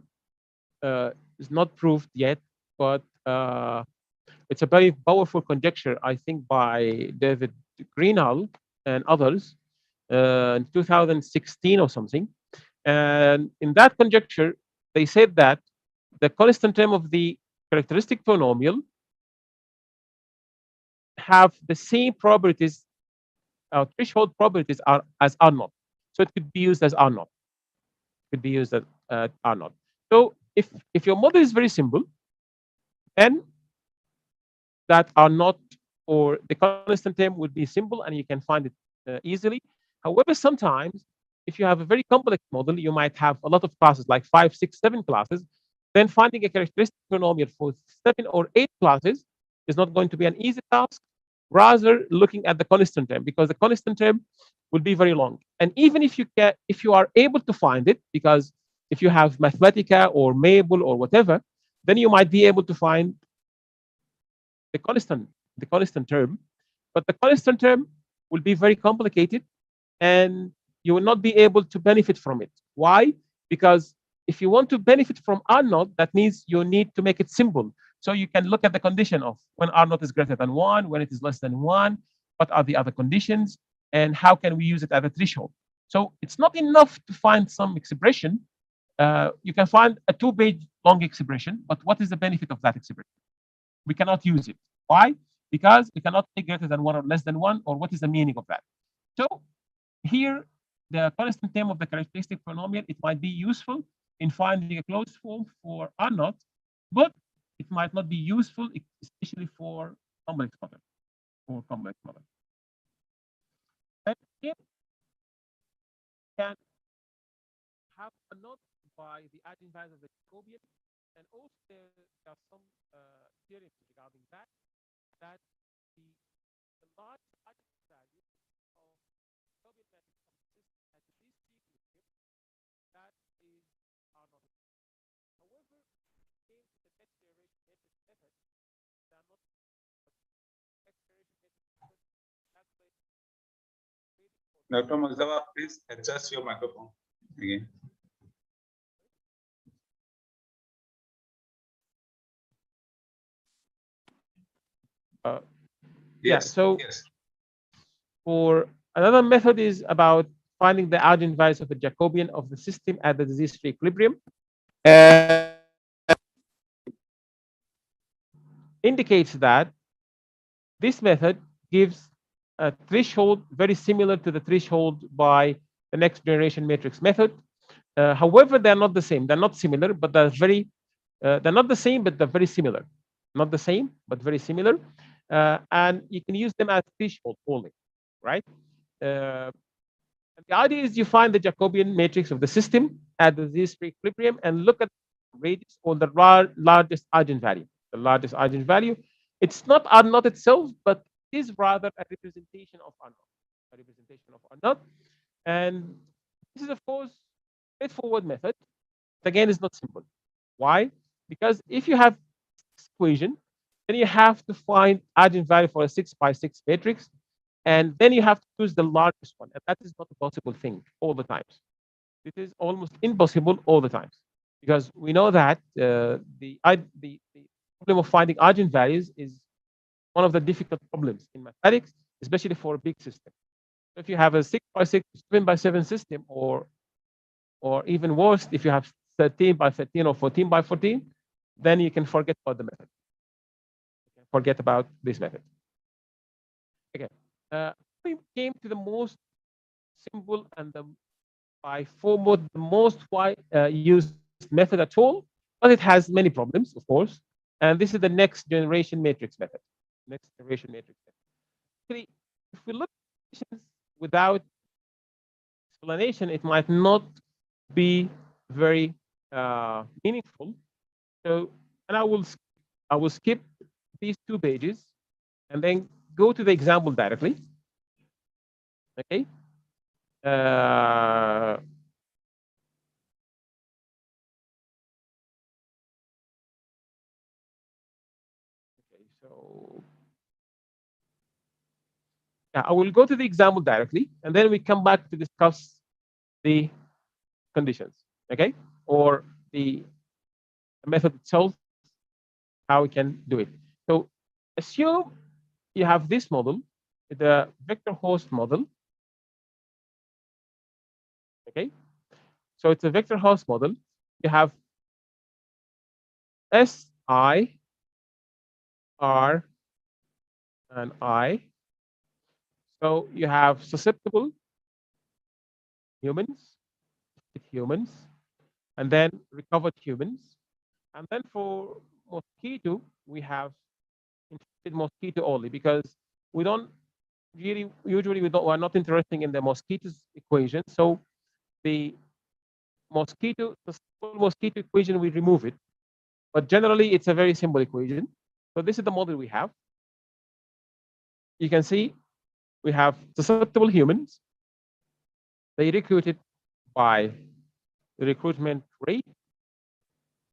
it's not proved yet, but it's a very powerful conjecture, I think, by David Greenhalgh and others in 2016 or something. And in that conjecture, they said that the constant term of the characteristic polynomial have the same properties, threshold properties are as R naught. So it could be used as R naught. Could be used as R naught. So if your model is very simple, then that R naught or the constant term would be simple and you can find it easily. However, sometimes if you have a very complex model, you might have a lot of classes, like 5, 6, 7 classes. Then finding a characteristic polynomial for 7 or 8 classes is not going to be an easy task. Rather, looking at the constant term, because the constant term will be very long. And even if you are able to find it, because if you have Mathematica or Mabel or whatever, then you might be able to find the constant term, but the constant term will be very complicated and you will not be able to benefit from it. Why? Because if you want to benefit from R naught, that means you need to make it simple. So you can look at the condition of when R naught is greater than 1, when it is less than 1, what are the other conditions, and how can we use it as a threshold. So it's not enough to find some expression. You can find a 2-page long expression, but what is the benefit of that expression? We cannot use it. Why? Because we cannot take greater than 1 or less than 1, or what is the meaning of that? So here, the constant term of the characteristic polynomial, it might be useful in finding a closed form for R naught, but it might not be useful, especially for complex model. And here can have a note by the eigenvalues of the Jacobian, and also there are some theorems regarding that the large eigenvalue of Jacobian matrix of the system at the least equilibrium, that is R naught. However, in the next generation matrix method, they are not next generation matrix method calculate Dr. Mustafa, please adjust your microphone again. Yes. So for another method is about finding the eigenvalues of the Jacobian of the system at the disease-free equilibrium. Indicates that this method gives a threshold very similar to the threshold by the next generation matrix method. However, they're not the same. They're not similar, but they're not the same, but they're very similar. Not the same, but very similar. And you can use them as threshold only, right? And the idea is you find the Jacobian matrix of the system at the disease-free equilibrium and look at the radius or the largest eigenvalue. The largest eigenvalue. It's not R naught itself, but it is rather a representation of R naught. A representation of R naught. And this is, of course, straightforward method. But again, it's not simple. Why? Because if you have this equation, then you have to find eigenvalue for a 6x6 matrix, and then you have to choose the largest one, and that is not a possible thing all the times. It is almost impossible all the times, because we know that the problem of finding eigenvalues is one of the difficult problems in mathematics, especially for a big system. If you have a 6x6, 7x7 system, or even worse, if you have 13x13 or 14x14, then you can forget about the method. You can forget about this method. Okay. We came to the most simple and by foremost the most used method at all, but it has many problems, of course. And this is the next generation matrix method. Next generation matrix method. Actually, if we look at without explanation, it might not be very meaningful. So, and I will skip these 2 pages and then go to the example directly. Okay. Okay, so yeah, I will go to the example directly, and then we come back to discuss the conditions, okay, or the method itself, how we can do it. So assume you have this model, the vector host model, okay. So it's a vector host model. You have S, I, R, and I. So you have susceptible humans, and then recovered humans. And then for mosquito, we have infected mosquito only, because we don't usually we're not interested in the mosquitoes equation. So the simple mosquito equation, we remove it. But generally, it's a very simple equation. So this is the model we have. You can see we have susceptible humans. They recruited by the recruitment rate,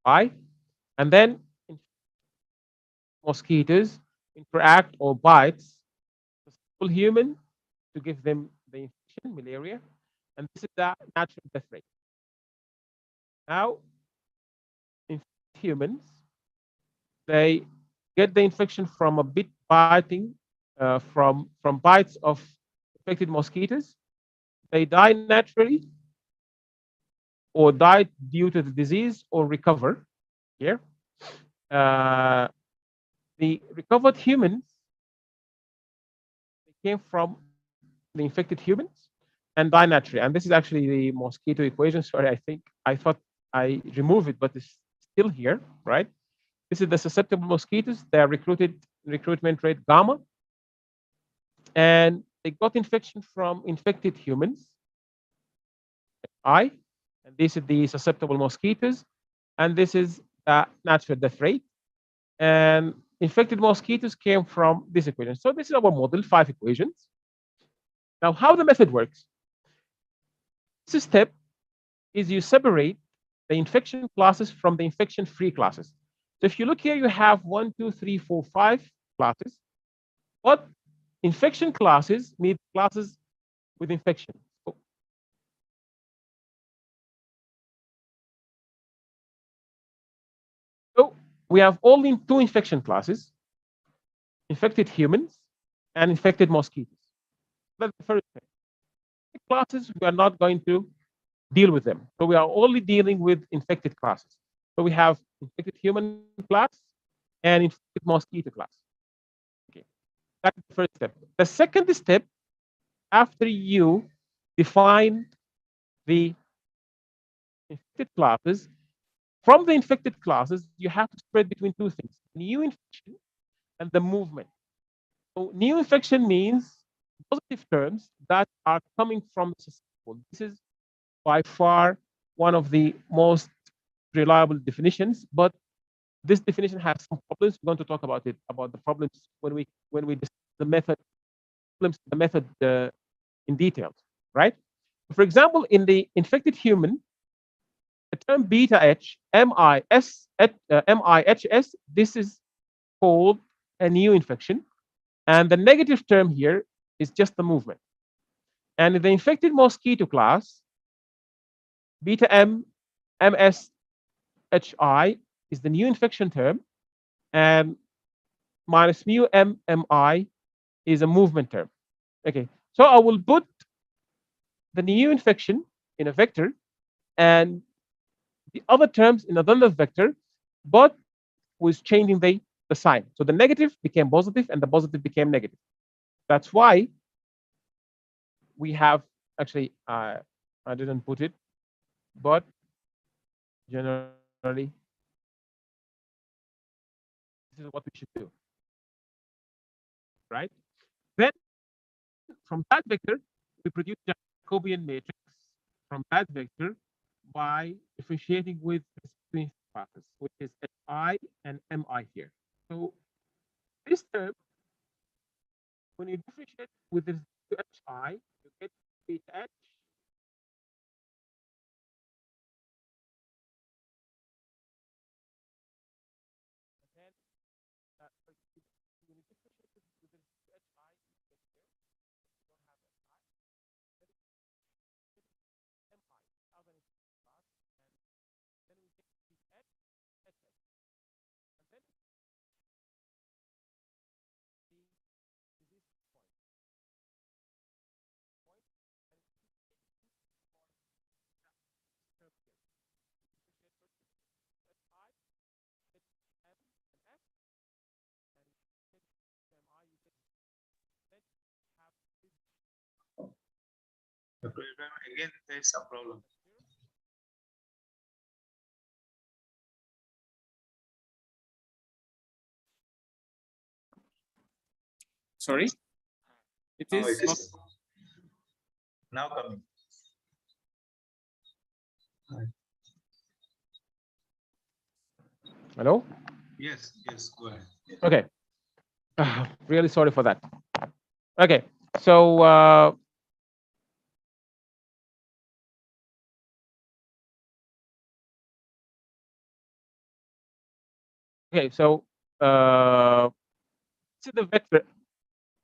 I, and then mosquitoes interact or bites susceptible human to give them the infection, malaria, and this is the natural death rate. Now, in humans, they get the infection from a bit biting, from bites of infected mosquitoes. They die naturally, or die due to the disease, or recover. Here, the recovered humans, they came from the infected humans and die naturally. And this is actually the mosquito equation. Sorry, I thought I removed it, but it's still here, right? This is the susceptible mosquitoes. They are recruitment rate gamma, and they got infection from infected humans, I, and this is the susceptible mosquitoes, and this is the natural death rate. And infected mosquitoes came from this equation. So this is our model, 5 equations. Now, how the method works? This step is you separate the infection classes from the infection-free classes. So if you look here, you have 1, 2, 3, 4, 5 classes. But infection classes mean classes with infection. So we have only 2 infection classes: infected humans and infected mosquitoes. That's the first thing. Classes, we are not going to deal with them. So we are only dealing with infected classes. So we have infected human class and infected mosquito class. Okay, that's the first step. The second step, after you define the infected classes, from the infected classes, you have to spread between 2 things: new infection and the movement. So new infection means positive terms that are coming from the susceptible. This is by far one of the most reliable definitions, but this definition has some problems. We're going to talk about it, about the problems when we discuss the method, in details, right? For example, in the infected human, the term beta H, MIHS, this is called a new infection. And the negative term here is just the movement. And in the infected mosquito class, beta M, MSHI is the new infection term, and minus mu M, MI is a movement term. Okay, so I will put the new infection in a vector and the other terms in another vector, but was changing the sign. So the negative became positive and the positive became negative. That's why we have actually, I didn't put it, but generally, this is what we should do, right? Then from that vector, we produce Jacobian matrix from that vector by differentiating with between classes, which is HI and MI here. So this term, when you differentiate with this to HI, you get beta H. And then when you differentiate with this to HI, you get here. You don't have HI. Then MI, other class, and then we get beta H, HH. And then the disease point. The program again, there is some problem. Sorry? It Oh, is it not. is now coming. Hello? Yes, yes, go ahead. Okay. Really sorry for that. Okay. So okay, so see the vector,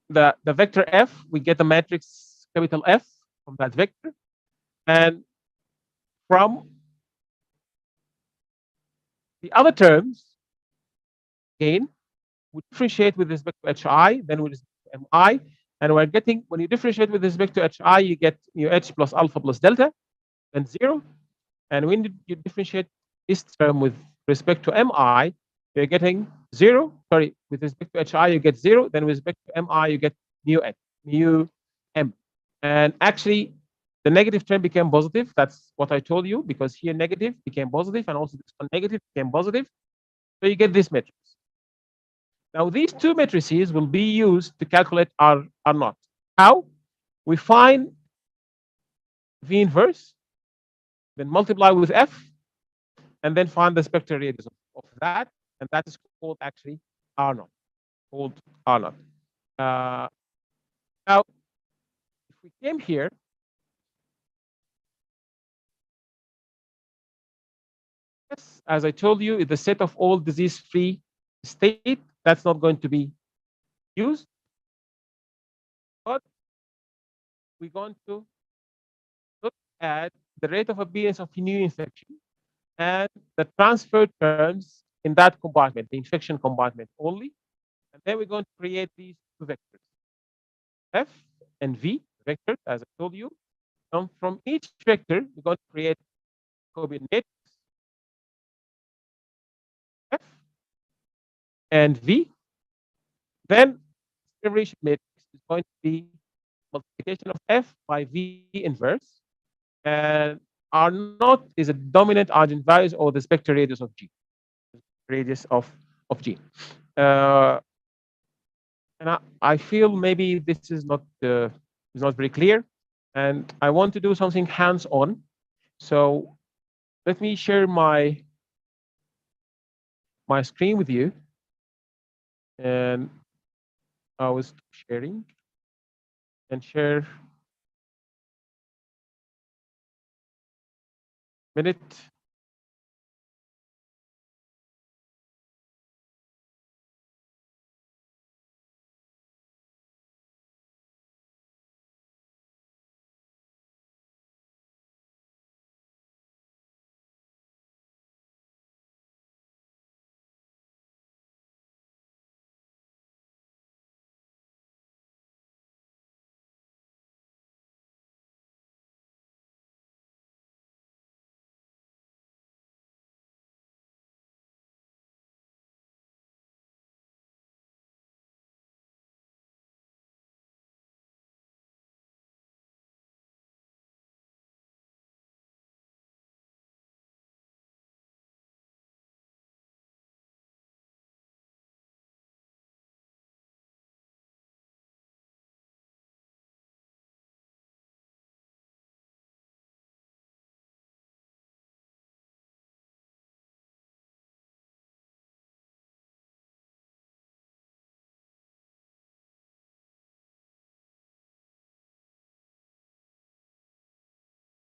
the vector f, we get the matrix capital F from that vector, and from the other terms, again, we differentiate with respect to hi, then with respect to mi, and we're getting, when you differentiate with respect to hi, you get mu h plus alpha plus delta, then 0. And when you differentiate this term with respect to mi, you're getting 0. Sorry, with respect to hi, you get 0. Then with respect to mi, you get mu h, mu m. And actually, the negative term became positive. That's what I told you, because here negative became positive, and also this one negative became positive. So you get this matrix. Now, these two matrices will be used to calculate R naught. How? We find V inverse, then multiply with F, and then find the spectral radius of that, and that is called actually R naught, called R naught. Now, if we came here, yes, as I told you, it's the set of all disease-free state. That's not going to be used, but we're going to look at the rate of appearance of new infection and the transfer terms in that compartment, the infection compartment only. And then we're going to create these two vectors, F and V vectors, as I told you. And from each vector, we're going to create Jacobian matrix F and V. Then separation matrix is going to be multiplication of F by V inverse. And R naught is a dominant eigenvalue or the spectral radius of G, radius of G. And I feel maybe this is not very clear, and I want to do something hands-on. So let me share my screen with you, and I was sharing and share minute.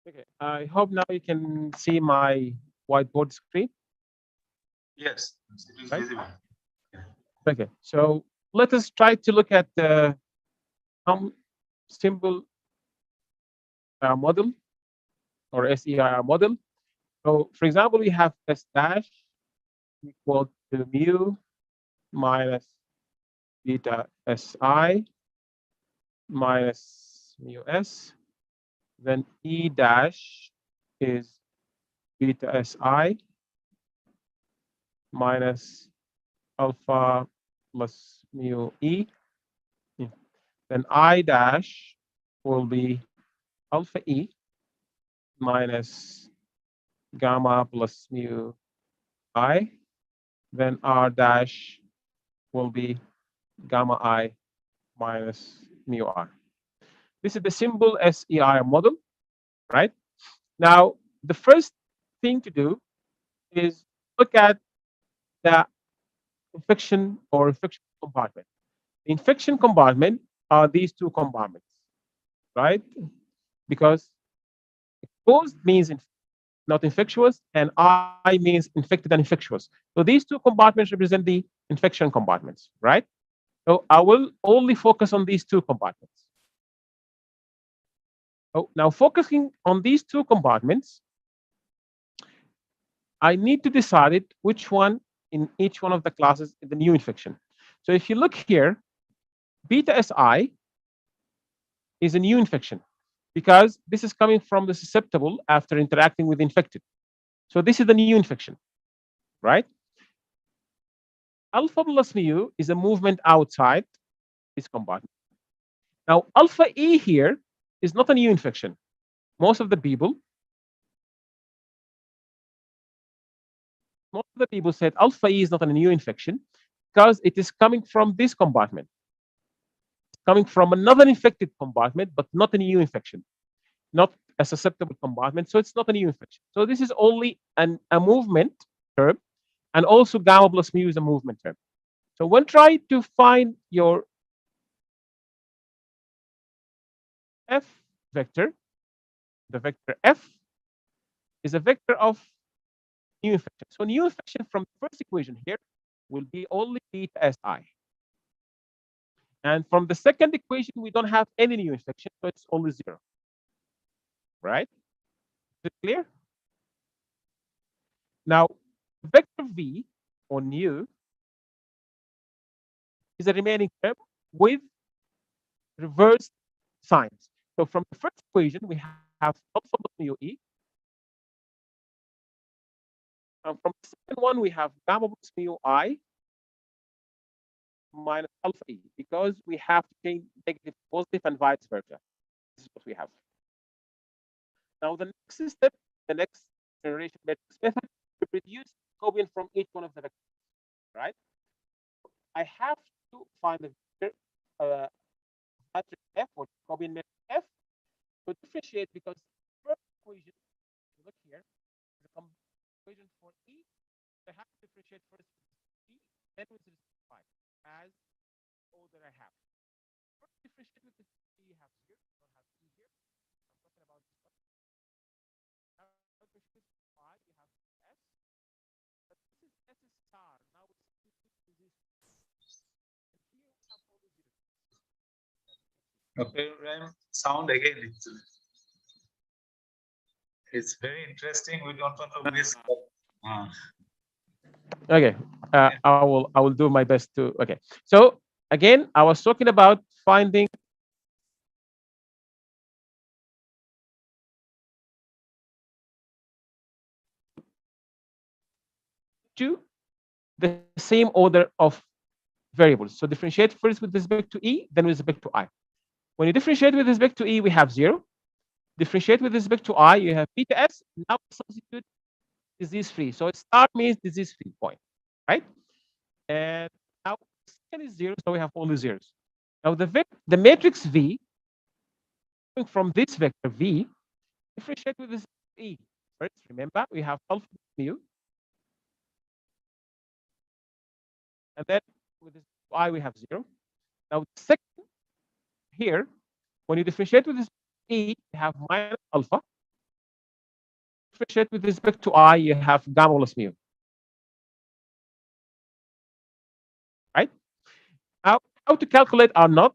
Okay, I hope now you can see my whiteboard screen. Yes, it is Right. visible. Okay, so let us try to look at the simple model or SEIR model. So, for example, we have S dash equal to mu minus beta Si minus mu s. Then E dash is beta Si minus alpha plus mu E. Then I dash will be alpha E minus gamma plus mu I, then R dash will be gamma I minus mu R. This is the simple SEI model, right? Now, the first thing to do is look at the infection or infection compartment. The infection compartment are these two compartments, right? Because exposed means not infectious, and I means infected and infectious. So these two compartments represent the infection compartments, right? So I will only focus on these two compartments. Oh, now focusing on these two compartments, I need to decide it which one in each one of the classes is the new infection. So if you look here, beta Si is a new infection because this is coming from the susceptible after interacting with infected. So this is the new infection, right? Alpha plus mu is a movement outside this compartment. Now, alpha E here is not a new infection. Most of the people said alpha E is not a new infection because it is coming from this compartment. It's coming from another infected compartment, but not a new infection, not a susceptible compartment. So it's not a new infection. So this is only a movement term, and also gamma plus mu is a movement term. So when try to find your F vector, the vector F is a vector of new infection. So new infection from the first equation here will be only beta Si. And from the second equation, we don't have any new infection, so it's only 0. Right? Is it clear? Now, vector V or new is a remaining term with reverse signs. So from the first equation, we have alpha plus mu E. And from the second one, we have gamma plus mu I minus alpha E, because we have to change negative to positive and vice versa. This is what we have. Now, the next step, the next generation matrix method, to produce Jacobian from each one of the vectors, right? I have to find the vector matrix F or Jacobian matrix F to differentiate, because the first equation, if you look here, is a equation for E. I have to differentiate first with E, then with respect to 5, as all that I have. First differentiate with the E, you have here, you don't have E here. I'm talking about this one. Now differentiate with 5, you have S. But this is S star. Now it's substitute to this. And here we have all the zeros. Okay, Ram, sound again. It's very interesting. We don't want to miss. Okay, I will do my best to. Okay, so again, I was talking about finding to the same order of variables. So differentiate first with respect to E, then with respect to I. When you differentiate with respect to E, we have 0. Differentiate with respect to I, you have beta S. Now substitute disease-free. So star means disease-free point, right? And now second is 0, so we have only zeros. Now the matrix V, from this vector V, differentiate with this E. First, remember, we have alpha mu. And then with this I, we have 0. Now, second, here, when you differentiate with this E, you have minus alpha. Differentiate with respect to I, you have gamma plus mu. Right? Now, how to calculate R0?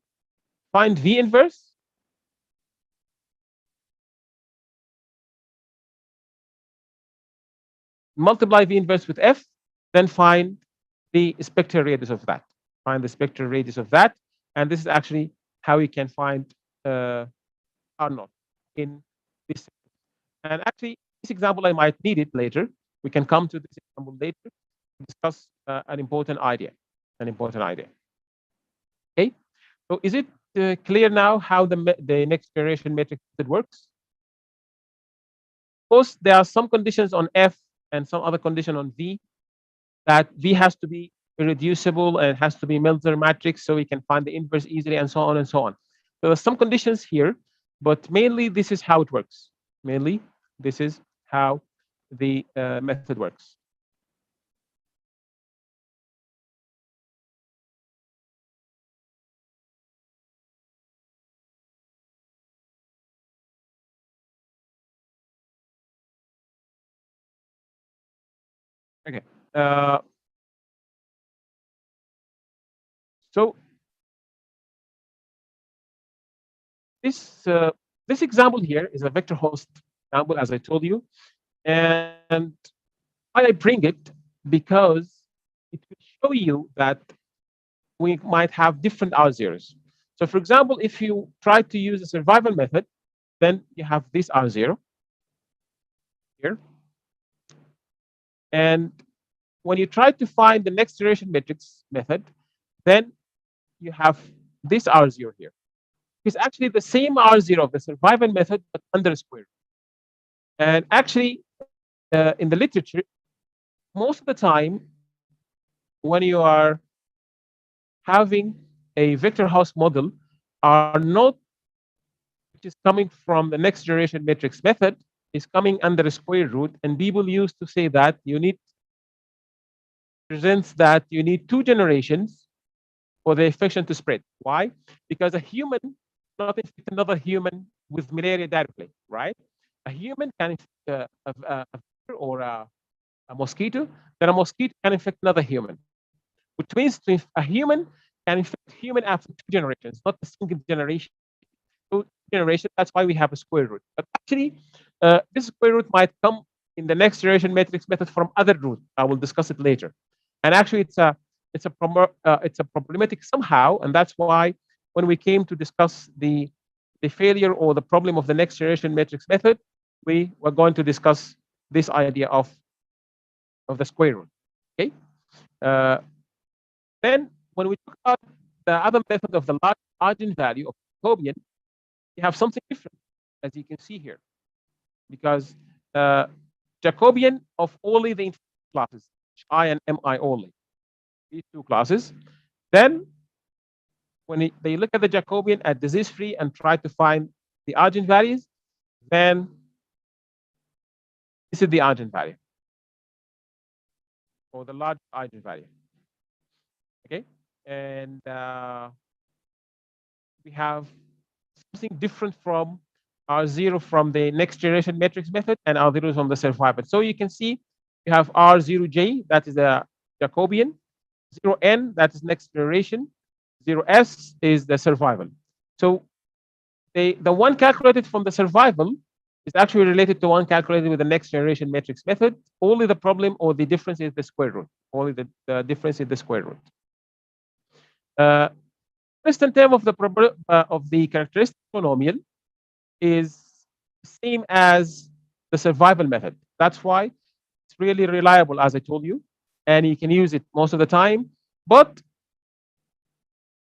Find V inverse. Multiply V inverse with F, then find the spectral radius of that. Find the spectral radius of that. And this is actually how you can find R0 in this. And actually, this example, I might need it later. We can come to this example later to discuss an important idea. Okay. So is it clear now how the next generation matrix method works? Of course, there are some conditions on F and some other condition on V, that V has to be irreducible and has to be Milner matrix so we can find the inverse easily, and so on and so on. There are some conditions here, but mainly this is how it works. Mainly this is how the method works. Okay. So this example here is a vector host example, as I told you, and why I bring it, because it will show you that we might have different R0s. So for example, if you try to use a survival method, then you have this R0 here. And when you try to find the next generation matrix method, then you have this R0 here. It's actually the same R0 of the survival method, but under a square. And actually, in the literature, most of the time, when you are having a vector house model, are not which is coming from the next generation matrix method is coming under a square root, and people used to say that you need presents that you need 2 generations for the infection to spread. Why? Because a human cannot infect another human with malaria directly, right? A human can infect a or a mosquito, then a mosquito can infect another human, which means a human can infect human after 2 generations, not a single generation. 2 generation. That's why we have a square root. But actually, this square root might come in the next generation matrix method from other root. I will discuss it later. And actually, it's a problematic somehow, and that's why when we came to discuss the failure or the problem of the next generation matrix method, we were going to discuss this idea of the square root. Okay. Then when we talk about the other method of the large eigenvalue of Jacobian, you have something different, as you can see here, because Jacobian of only the classes, I and Mi only, these 2 classes. Then when they look at the Jacobian at disease-free and try to find the eigenvalues, then this is the eigenvalue, or the large eigenvalue. Okay, and we have something different from R0 from the next generation matrix method and R0 from the survival. So you can see you have R0J, that is the Jacobian, 0N, that is next generation, 0S is the survival. So the one calculated from the survival is actually related to one calculated with the next generation matrix method. Only the problem or the difference is the square root. Only the difference is the square root. Constant term of the characteristic polynomial is same as the survival method. That's why it's really reliable, as I told you, and you can use it most of the time. But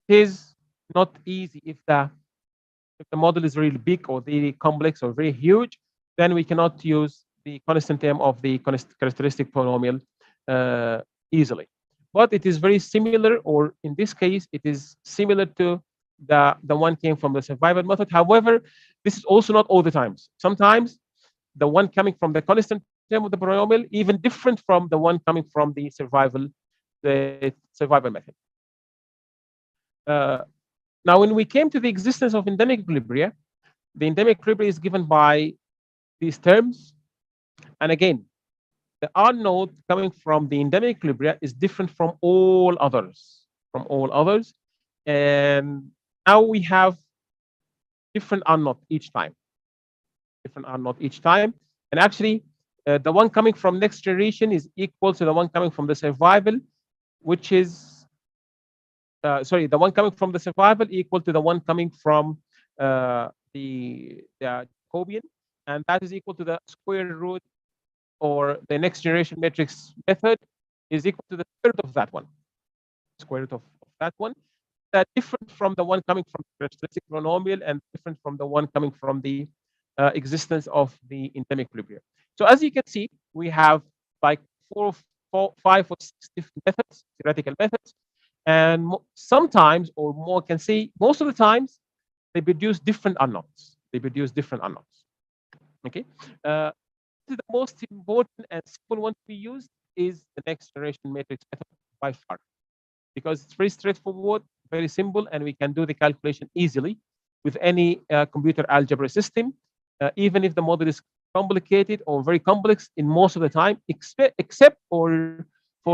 it is not easy if the model is really big or very complex or very huge. Then we cannot use the constant term of the characteristic polynomial easily. But it is very similar, or in this case, it is similar to the one came from the survival method. However, this is also not all the times. Sometimes the one coming from the constant term of the polynomial even different from the one coming from the survival method. Now, when we came to the existence of endemic equilibria, the endemic equilibria is given by these terms, and again, the R node coming from the endemic equilibria is different from all others. And now we have different R node each time. And actually, the one coming from next generation is equal to the one coming from the survival, which is, sorry, the one coming from the survival equal to the one coming from the Jacobian, and that is equal to the square root, or the next generation matrix method is equal to the square root of that one. different from the one coming from the characteristic polynomial and different from the one coming from the existence of the endemic equilibrium. So as you can see, we have like 5 or 6 different methods, theoretical methods, and sometimes, or more can say, most of the times, they produce different unknowns. They produce different unknowns. Okay. The most important and simple one to be used is the next generation matrix method by far, because it's very straightforward, very simple, and we can do the calculation easily with any computer algebra system, even if the model is complicated or very complex in most of the time, except for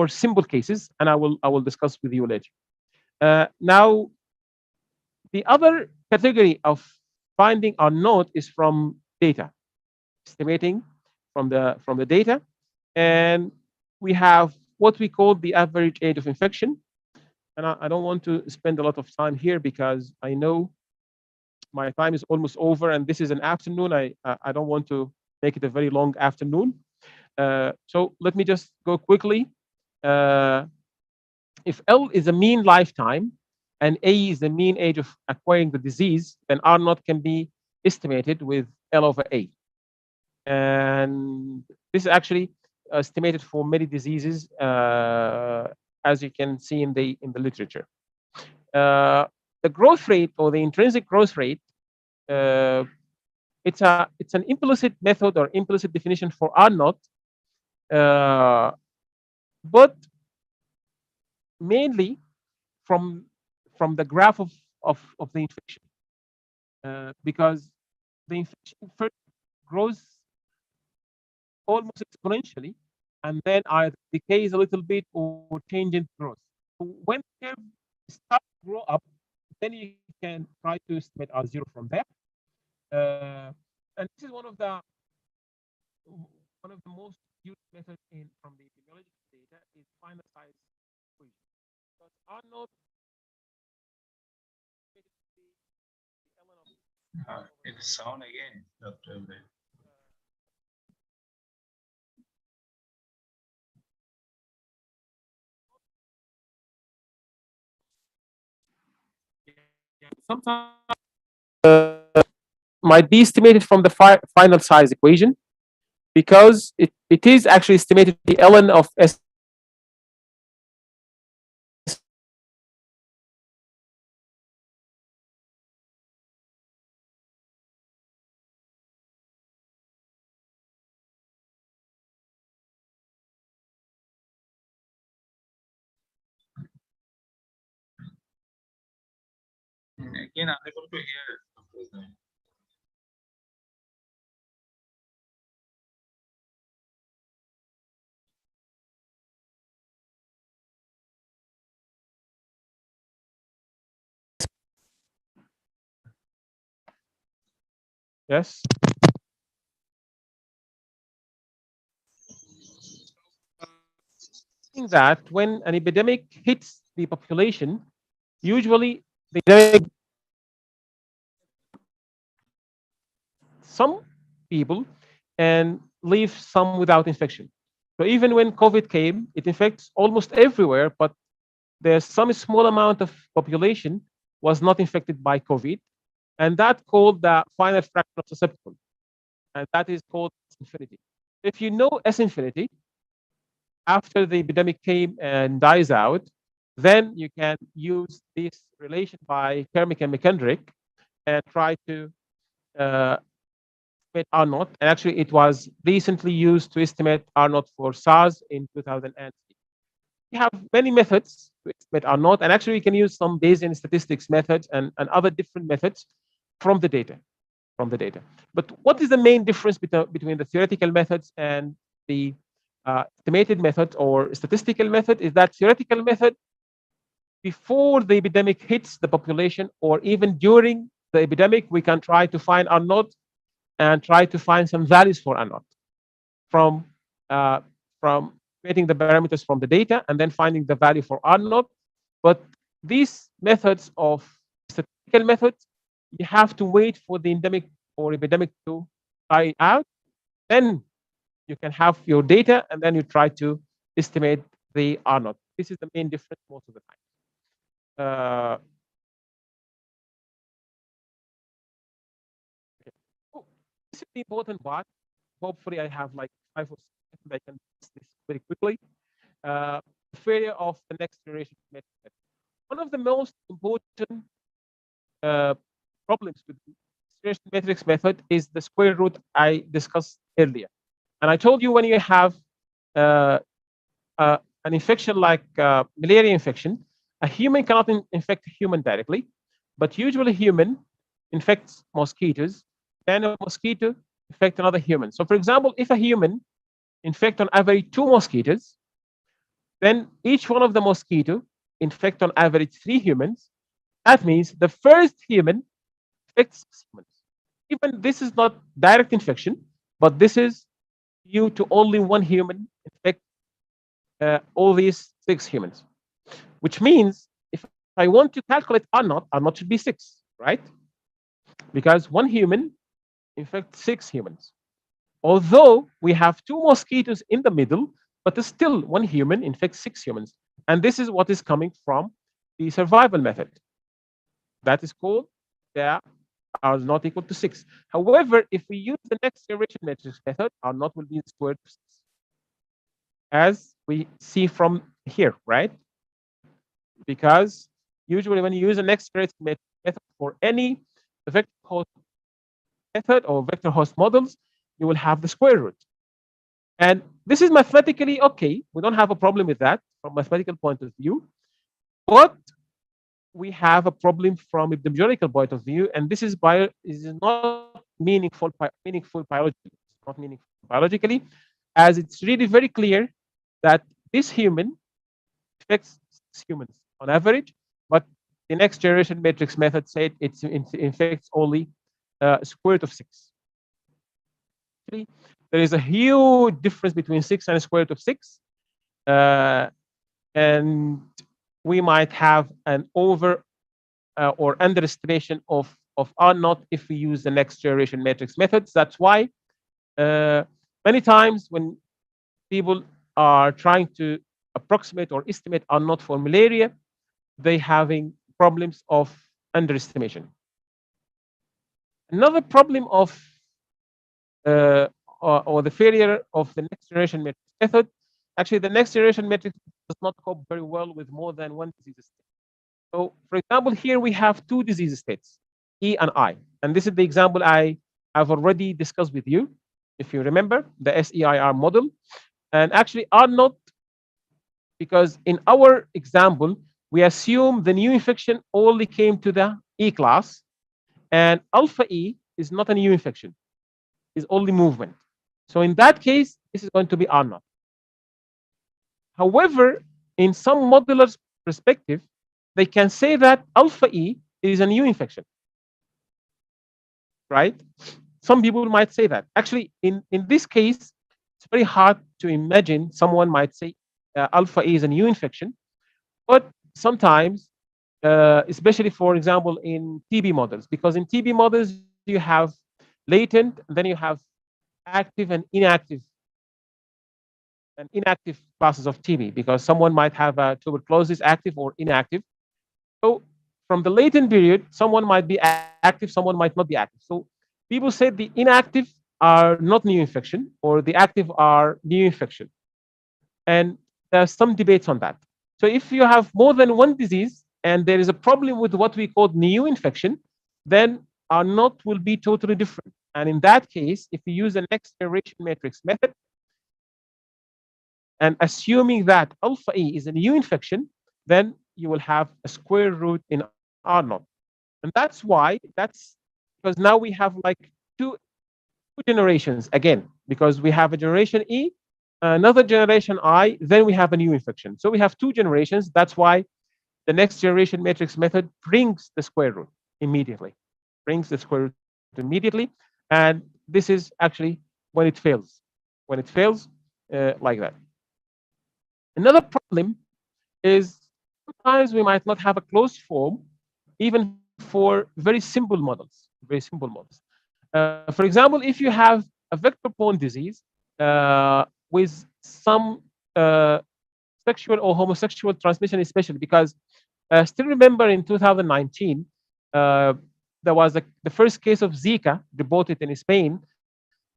simple cases, and I will discuss with you later. Now, the other category of finding our node is from data, estimating from the data, and we have what we call the average age of infection. And I don't want to spend a lot of time here because I know my time is almost over, and this is an afternoon. I don't want to make it a very long afternoon. So let me just go quickly. If L is a mean lifetime and A is the mean age of acquiring the disease, then R0 can be estimated with L over A. And this is actually estimated for many diseases, as you can see in the literature. The growth rate, or the intrinsic growth rate, it's an implicit method or implicit definition for R0, but mainly from the graph of the infection, because the infection first grows almost exponentially, and then either decays a little bit or changes growth. So when the curve starts to grow up, then you can try to estimate R0 from there. And this is one of the most used methods from the epidemiological data is final size equation. Because R0 It's sound again, Dr. Ibrahim. Sometimes might be estimated from the final size equation, because it is actually estimated the ln of S. Again, unable to hear. Yes. That when an epidemic hits the population, usually the epidemic, some people and leave some without infection. So even when COVID came, it infects almost everywhere, but there's some small amount of population was not infected by COVID, and that called the finite fraction of susceptible, and that is called S infinity. If you know S infinity, after the epidemic came and dies out, then you can use this relation by Kermick and McKendrick and try to estimate R0. And actually, it was recently used to estimate R0 for SARS in 2006. We have many methods to estimate R0, and actually, we can use some Bayesian statistics methods and other different methods from the data. But what is the main difference between the theoretical methods and the estimated method or statistical method? Is that theoretical method, before the epidemic hits the population or even during the epidemic, we can try to find R0 and try to find some values for R0 from creating the parameters from the data and then finding the value for R0. But these methods of statistical methods, you have to wait for the endemic or epidemic to die out. Then you can have your data, and then you try to estimate the R0. This is the main difference most of the time. the important part. Hopefully, I have like 5 or 6 seconds. I can do this very quickly. Failure of the next generation method. One of the most important problems with the next generation matrix method is the square root I discussed earlier. And I told you when you have an infection like malaria infection, a human cannot infect a human directly, but usually human infects mosquitoes, then a mosquito infect another human. So for example, if a human infect on average 2 mosquitoes, then each one of the mosquito infect on average 3 humans. That means the first human infects 6 humans. Even this is not direct infection, but this is due to only one human infect all these 6 humans, which means if I want to calculate R0 should be 6, right? Because one human infects 6 humans. Although we have 2 mosquitoes in the middle, but still one human infects 6 humans. And this is what is coming from the survival method. That is called the R0 equal to 6. However, if we use the next generation matrix method, R0 will be the square root of 6. As we see from here, right? Because usually when you use a next generation method for any vector host method or vector host models, you will have the square root. And this is mathematically okay. We don't have a problem with that from a mathematical point of view. But we have a problem from epidemiological point of view, and this is not meaningful biologically. It's not meaningful biologically, as it's really very clear that this human infects 6 humans on average, but the next generation matrix method said it infects only square root of 6. Actually, there is a huge difference between 6 and square root of 6, and we might have an over or underestimation of R0 if we use the next generation matrix methods. That's why many times when people are trying to approximate or estimate R0 for malaria, they having problems of underestimation. Another problem of or the failure of the next generation matrix method, actually the next generation matrix does not cope very well with more than one disease state. So for example, here we have 2 disease states, E and I. And this is the example I have already discussed with you, if you remember, the SEIR model. And actually R0, because in our example, we assume the new infection only came to the E class, and alpha E is not a new infection, is only movement. So in that case, this is going to be R0. However, in some modelers' perspective, they can say that alpha E is a new infection, right? Some people might say that. Actually, in this case, it's very hard to imagine someone might say alpha E is a new infection, but sometimes, especially for example in TB models, because in TB models you have latent, and then you have active and inactive classes of TB, because someone might have tuberculosis active or inactive. So from the latent period, someone might be active, someone might not be active. So people say the inactive are not new infection, or the active are new infection. And there's some debates on that. So if you have more than one disease and there is a problem with what we call new infection, then R0 will be totally different. And in that case, if you use the next generation matrix method, and assuming that alpha E is a new infection, then you will have a square root in R0. And that's why, because now we have like two generations again, because we have a generation E, another generation I, then we have a new infection. So we have 2 generations. That's why the next generation matrix method brings the square root immediately, And this is actually when it fails, like that. Another problem is sometimes we might not have a closed form, even for very simple models. For example, if you have a vector-borne disease with some sexual or homosexual transmission, especially because still remember in 2019, there was the first case of Zika reported in Spain,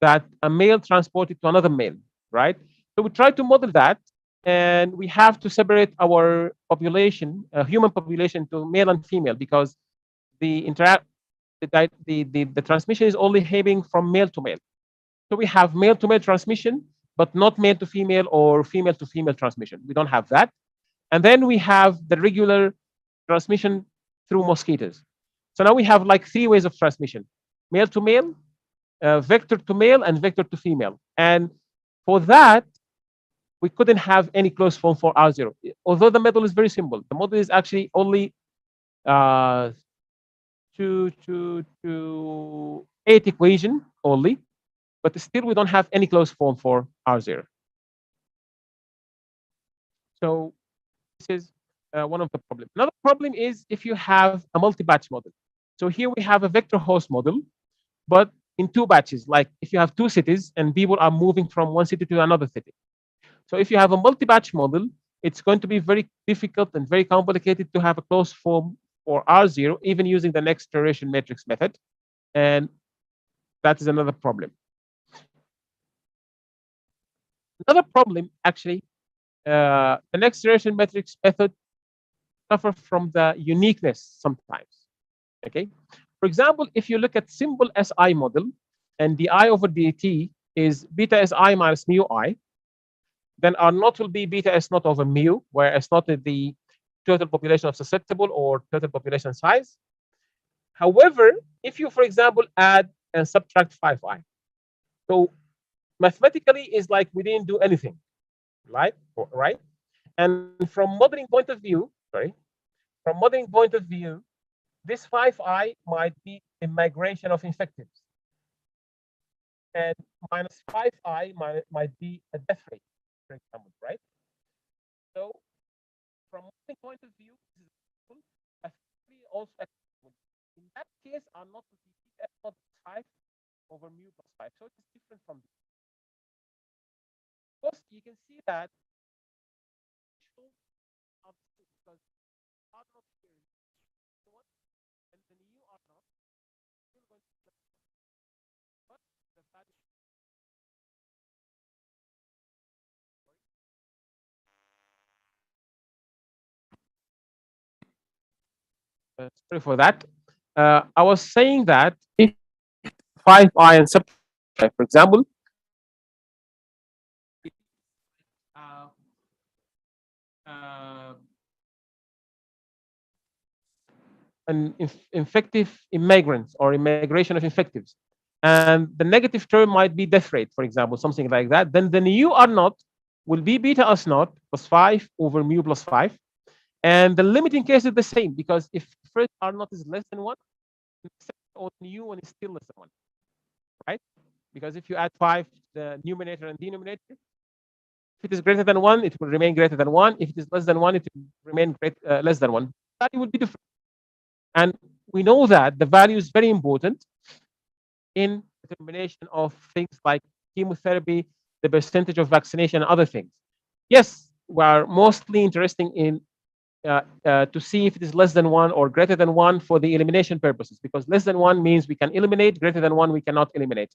that a male transported to another male, right? So we try to model that, and we have to separate our population, human population, to male and female, because the the transmission is only happening from male to male. So we have male to male transmission, but not male to female or female to female transmission. We don't have that. And then we have the regular transmission through mosquitoes. So now we have like 3 ways of transmission: male to male, vector to male, and vector to female. And for that, we couldn't have any closed form for R0. Although the model is very simple, the model is actually only 8 equation only, but still we don't have any closed form for R0. So this is one of the problems. Another problem is if you have a multi-batch model. So here we have a vector host model, but in 2 batches, like if you have 2 cities and people are moving from one city to another city. So if you have a multi-batch model, it's going to be very difficult and very complicated to have a closed form for R0, even using the next generation matrix method. And that is another problem. Another problem, actually, the next generation matrix method suffer from the uniqueness sometimes. Okay. For example, if you look at simple SI model and the I over dt is beta SI minus mu I, then R naught will be beta S naught over mu, where S naught is the total population of susceptible or total population size. However, if you, for example, add and subtract 5i, so mathematically is like we didn't do anything, right? Right? And from modeling point of view, from modeling point of view, this 5i might be a migration of infectives, and minus 5i might be a death rate, for example, right? So from modeling point of view, this is also acceptable. In that case, R naught will be f naught 5 over mu plus 5. So it is different from this. Of course, you can see that because R naught here is 1, and the new R naught still going to be, but the value. Sorry for that. I was saying that if 5i and subtract, for example, an infective immigrants or immigration of infectives, and the negative term might be death rate, for example, something like that, then the new R naught will be beta S naught plus 5 over mu plus 5. And the limiting case is the same, because if first R naught is less than 1, the second or new one is still less than 1, right? Because if you add 5, the numerator and denominator, if it is greater than 1, it will remain greater than 1. If it is less than 1, it will remain less than 1. That will be different. And we know that the value is very important in determination of things like chemotherapy, the percentage of vaccination, and other things. Yes, we are mostly interested in to see if it is less than 1 or greater than 1 for the elimination purposes, because less than 1 means we can eliminate, greater than 1 we cannot eliminate.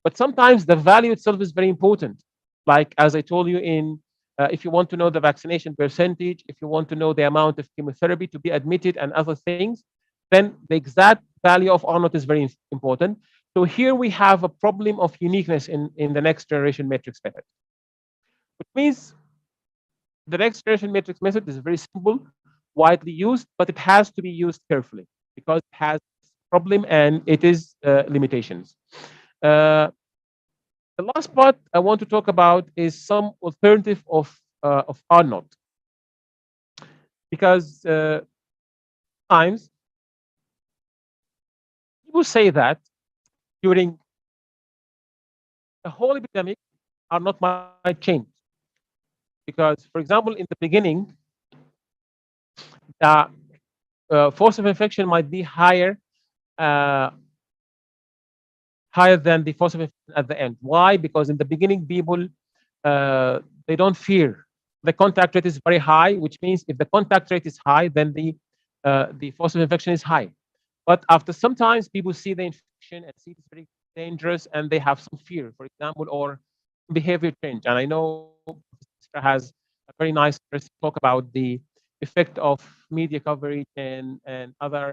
But sometimes the value itself is very important. Like as I told you, in if you want to know the vaccination percentage, if you want to know the amount of chemotherapy to be admitted and other things, then the exact value of R naught is very important. So here we have a problem of uniqueness in the next generation matrix method, which means the next generation matrix method is very simple, widely used, but it has to be used carefully because it has problem and it is limitations. The last part I want to talk about is some alternative of R naught, because times people say that during the whole epidemic R naught might change, because, for example, in the beginning, force of infection might be higher than the force of infection at the end. Why? Because in the beginning, people they don't fear. The contact rate is very high, which means if the contact rate is high, then the force of infection is high. But after sometimes people see the infection and see it's very dangerous and they have some fear, for example, or behavior change. And I know Professor has a very nice talk about the effect of media coverage and other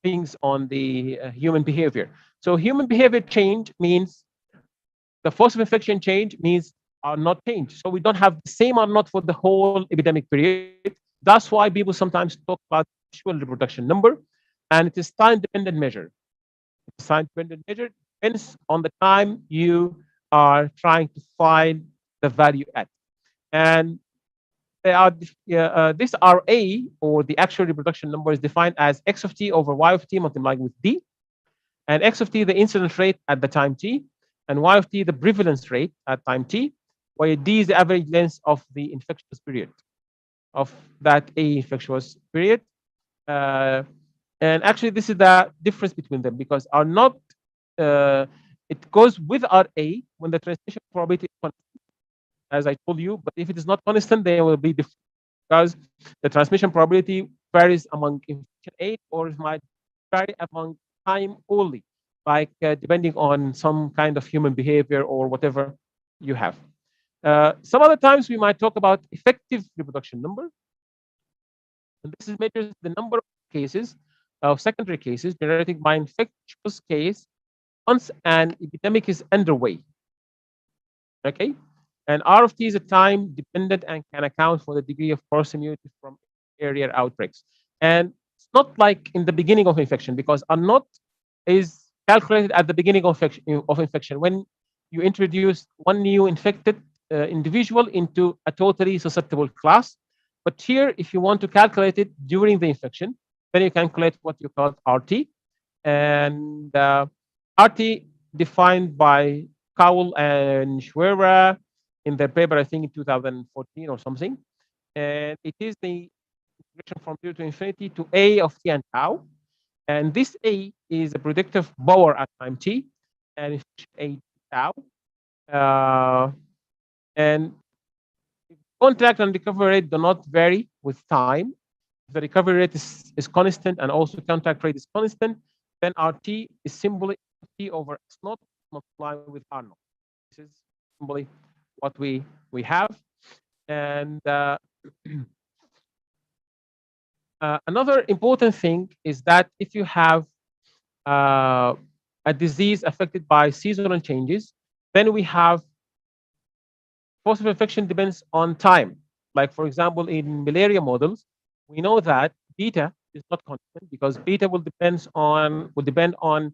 things on the human behavior. So human behavior change means the force of infection change means R naught change. So we don't have the same R naught for the whole epidemic period. That's why people sometimes talk about actual reproduction number, and it is time-dependent measure. It's time-dependent measure depends on the time you are trying to find the value at. And they are this RA, or the actual reproduction number, is defined as X of t over Y of t multiplied with D, and X of t the incidence rate at the time t, and Y of t the prevalence rate at time t, where D is the average length of the infectious period of that A infectious period. And actually, this is the difference between them, because R not it goes with RA when the transmission probability is constant, as I told you. But if it is not constant, then it will be different, because the transmission probability varies among infection age, or it might vary among time only, like depending on some kind of human behavior or whatever you have. Some other times we might talk about effective reproduction number. And this is measures the number of cases of secondary cases generated by infectious case once an epidemic is underway. Okay, and R of t is a time dependent and can account for the degree of proximity from area outbreaks. And it's not like in the beginning of infection, because R naught is calculated at the beginning of infection when you introduce one new infected individual into a totally susceptible class. But here, if you want to calculate it during the infection, then you calculate what you call RT. And RT defined by Cowell and Schwerer in their paper, I think in 2014 or something. And it is the integration from 0 to infinity to A of t and tau. And this A is a predictive power at time t, and A tau. And contact and recovery rate do not vary with time. If the recovery rate is constant and also contact rate is constant, then RT is simply T over S naught multiplied with R naught. This is simply what we have. And another important thing is that if you have a disease affected by seasonal changes, then we have course of infection depends on time. Like, for example, in malaria models, we know that beta is not constant, because beta will depend on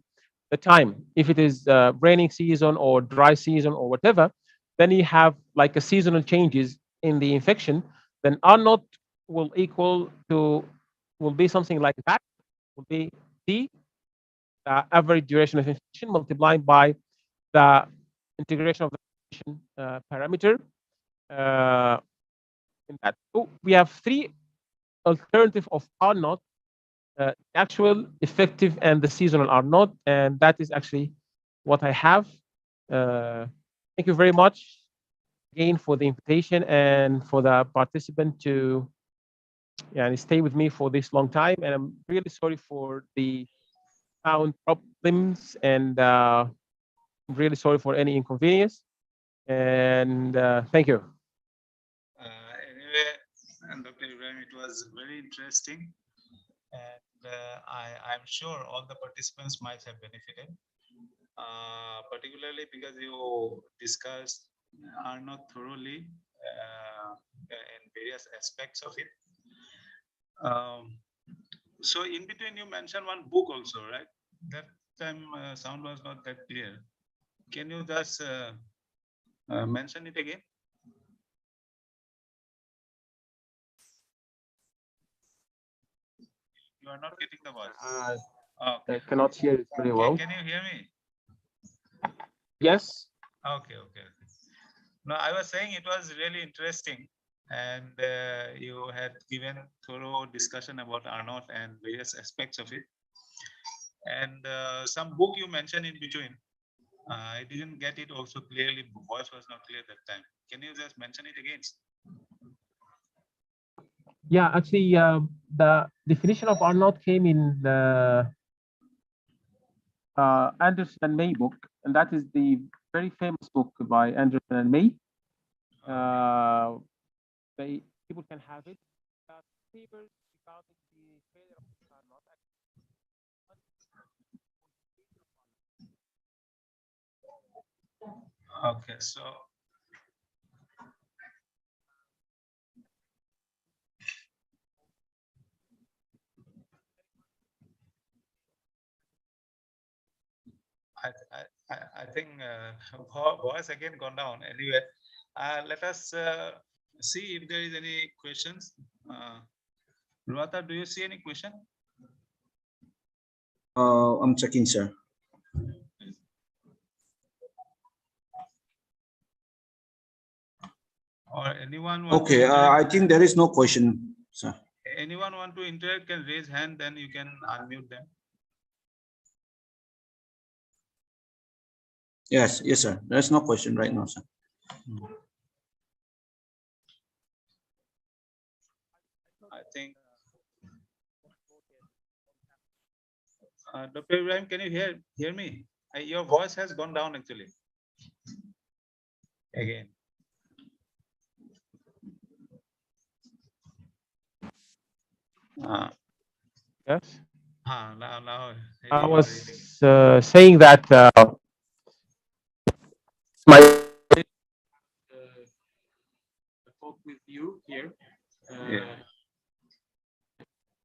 the time. If it is raining season or dry season or whatever, then you have like a seasonal changes in the infection. Then R naught will be something like that. Will be D, the average duration of infection multiplied by the integration of the parameter in that. So we have three alternatives of R naught: actual, effective, and the seasonal R naught, and that is actually what I have. Thank you very much again for the invitation and for the participant to stay with me for this long time. And I'm really sorry for the sound problems, and I'm really sorry for any inconvenience. And thank you. Anyway, Dr. Ibrahim, it was very interesting, and I'm sure all the participants might have benefited, particularly because you discussed are not thoroughly in various aspects of it. So in between, you mentioned one book also, right? That time sound was not that clear. Can you just mention it again? You are not getting the voice. I cannot hear it very well. Can you hear me? Yes. Okay. No, I was saying it was really interesting, and you had given thorough discussion about R naught and various aspects of it. And some book you mentioned in between, I didn't get it also clearly. Voice was not clear that time. Can you just mention it again? Yeah, actually, the definition of R naught came in the Anderson and May book, and that is the very famous book by Anderson and May. People can have it. Papers regarding the failure of the not Okay, so I think voice again gone down. Anyway, let us see if there is any questions. Ruata, do you see any question? I'm checking, sir. Or anyone want Okay, to I think there is no question, sir. anyone want to interact can raise hand, then you can unmute them. Yes, yes, sir. There's no question right now, sir. I think Dr. Ibrahim, can you hear me? Your voice has gone down actually. Again. Yes. Now I was saying that my talk with you here.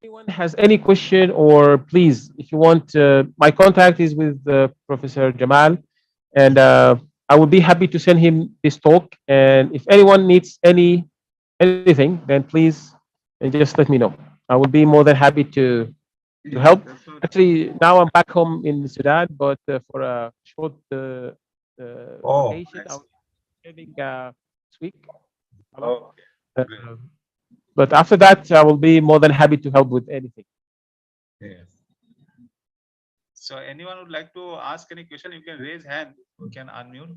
Anyone has any question, or please, if you want, my contact is with Professor Jamal, and I would be happy to send him this talk. And if anyone needs anything, then please just let me know. I will be more than happy to help. Actually, now I'm back home in Sudan, but for a short vacation, I'll be living this week. But after that, I will be more than happy to help with anything. Yes. So anyone would like to ask any question, you can raise hand. You can unmute.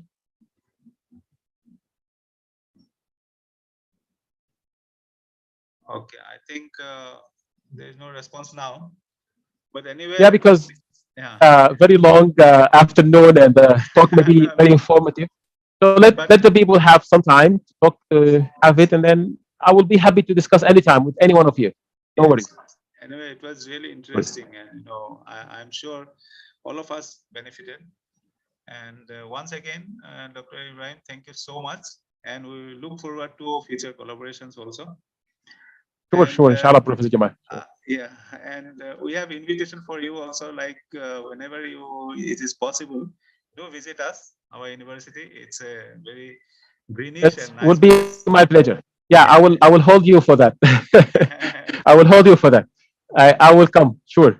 Okay, I think there is no response now. But anyway. Yeah, because very long afternoon and talk may be very informative. So let the people have some time to talk, have it, and then I will be happy to discuss anytime with any one of you. No worries. Anyway, it was really interesting, and I'm sure all of us benefited. And once again, Dr. Ibrahim, thank you so much, and we look forward to future collaborations also. Sure, inshallah, Professor Jamal. Yeah, and we have invitation for you also, like whenever it is possible, do visit us, our university. It's a very greenish and nice. Would be my pleasure. Yeah, I will hold you for that. I will hold you for that. I will come, sure.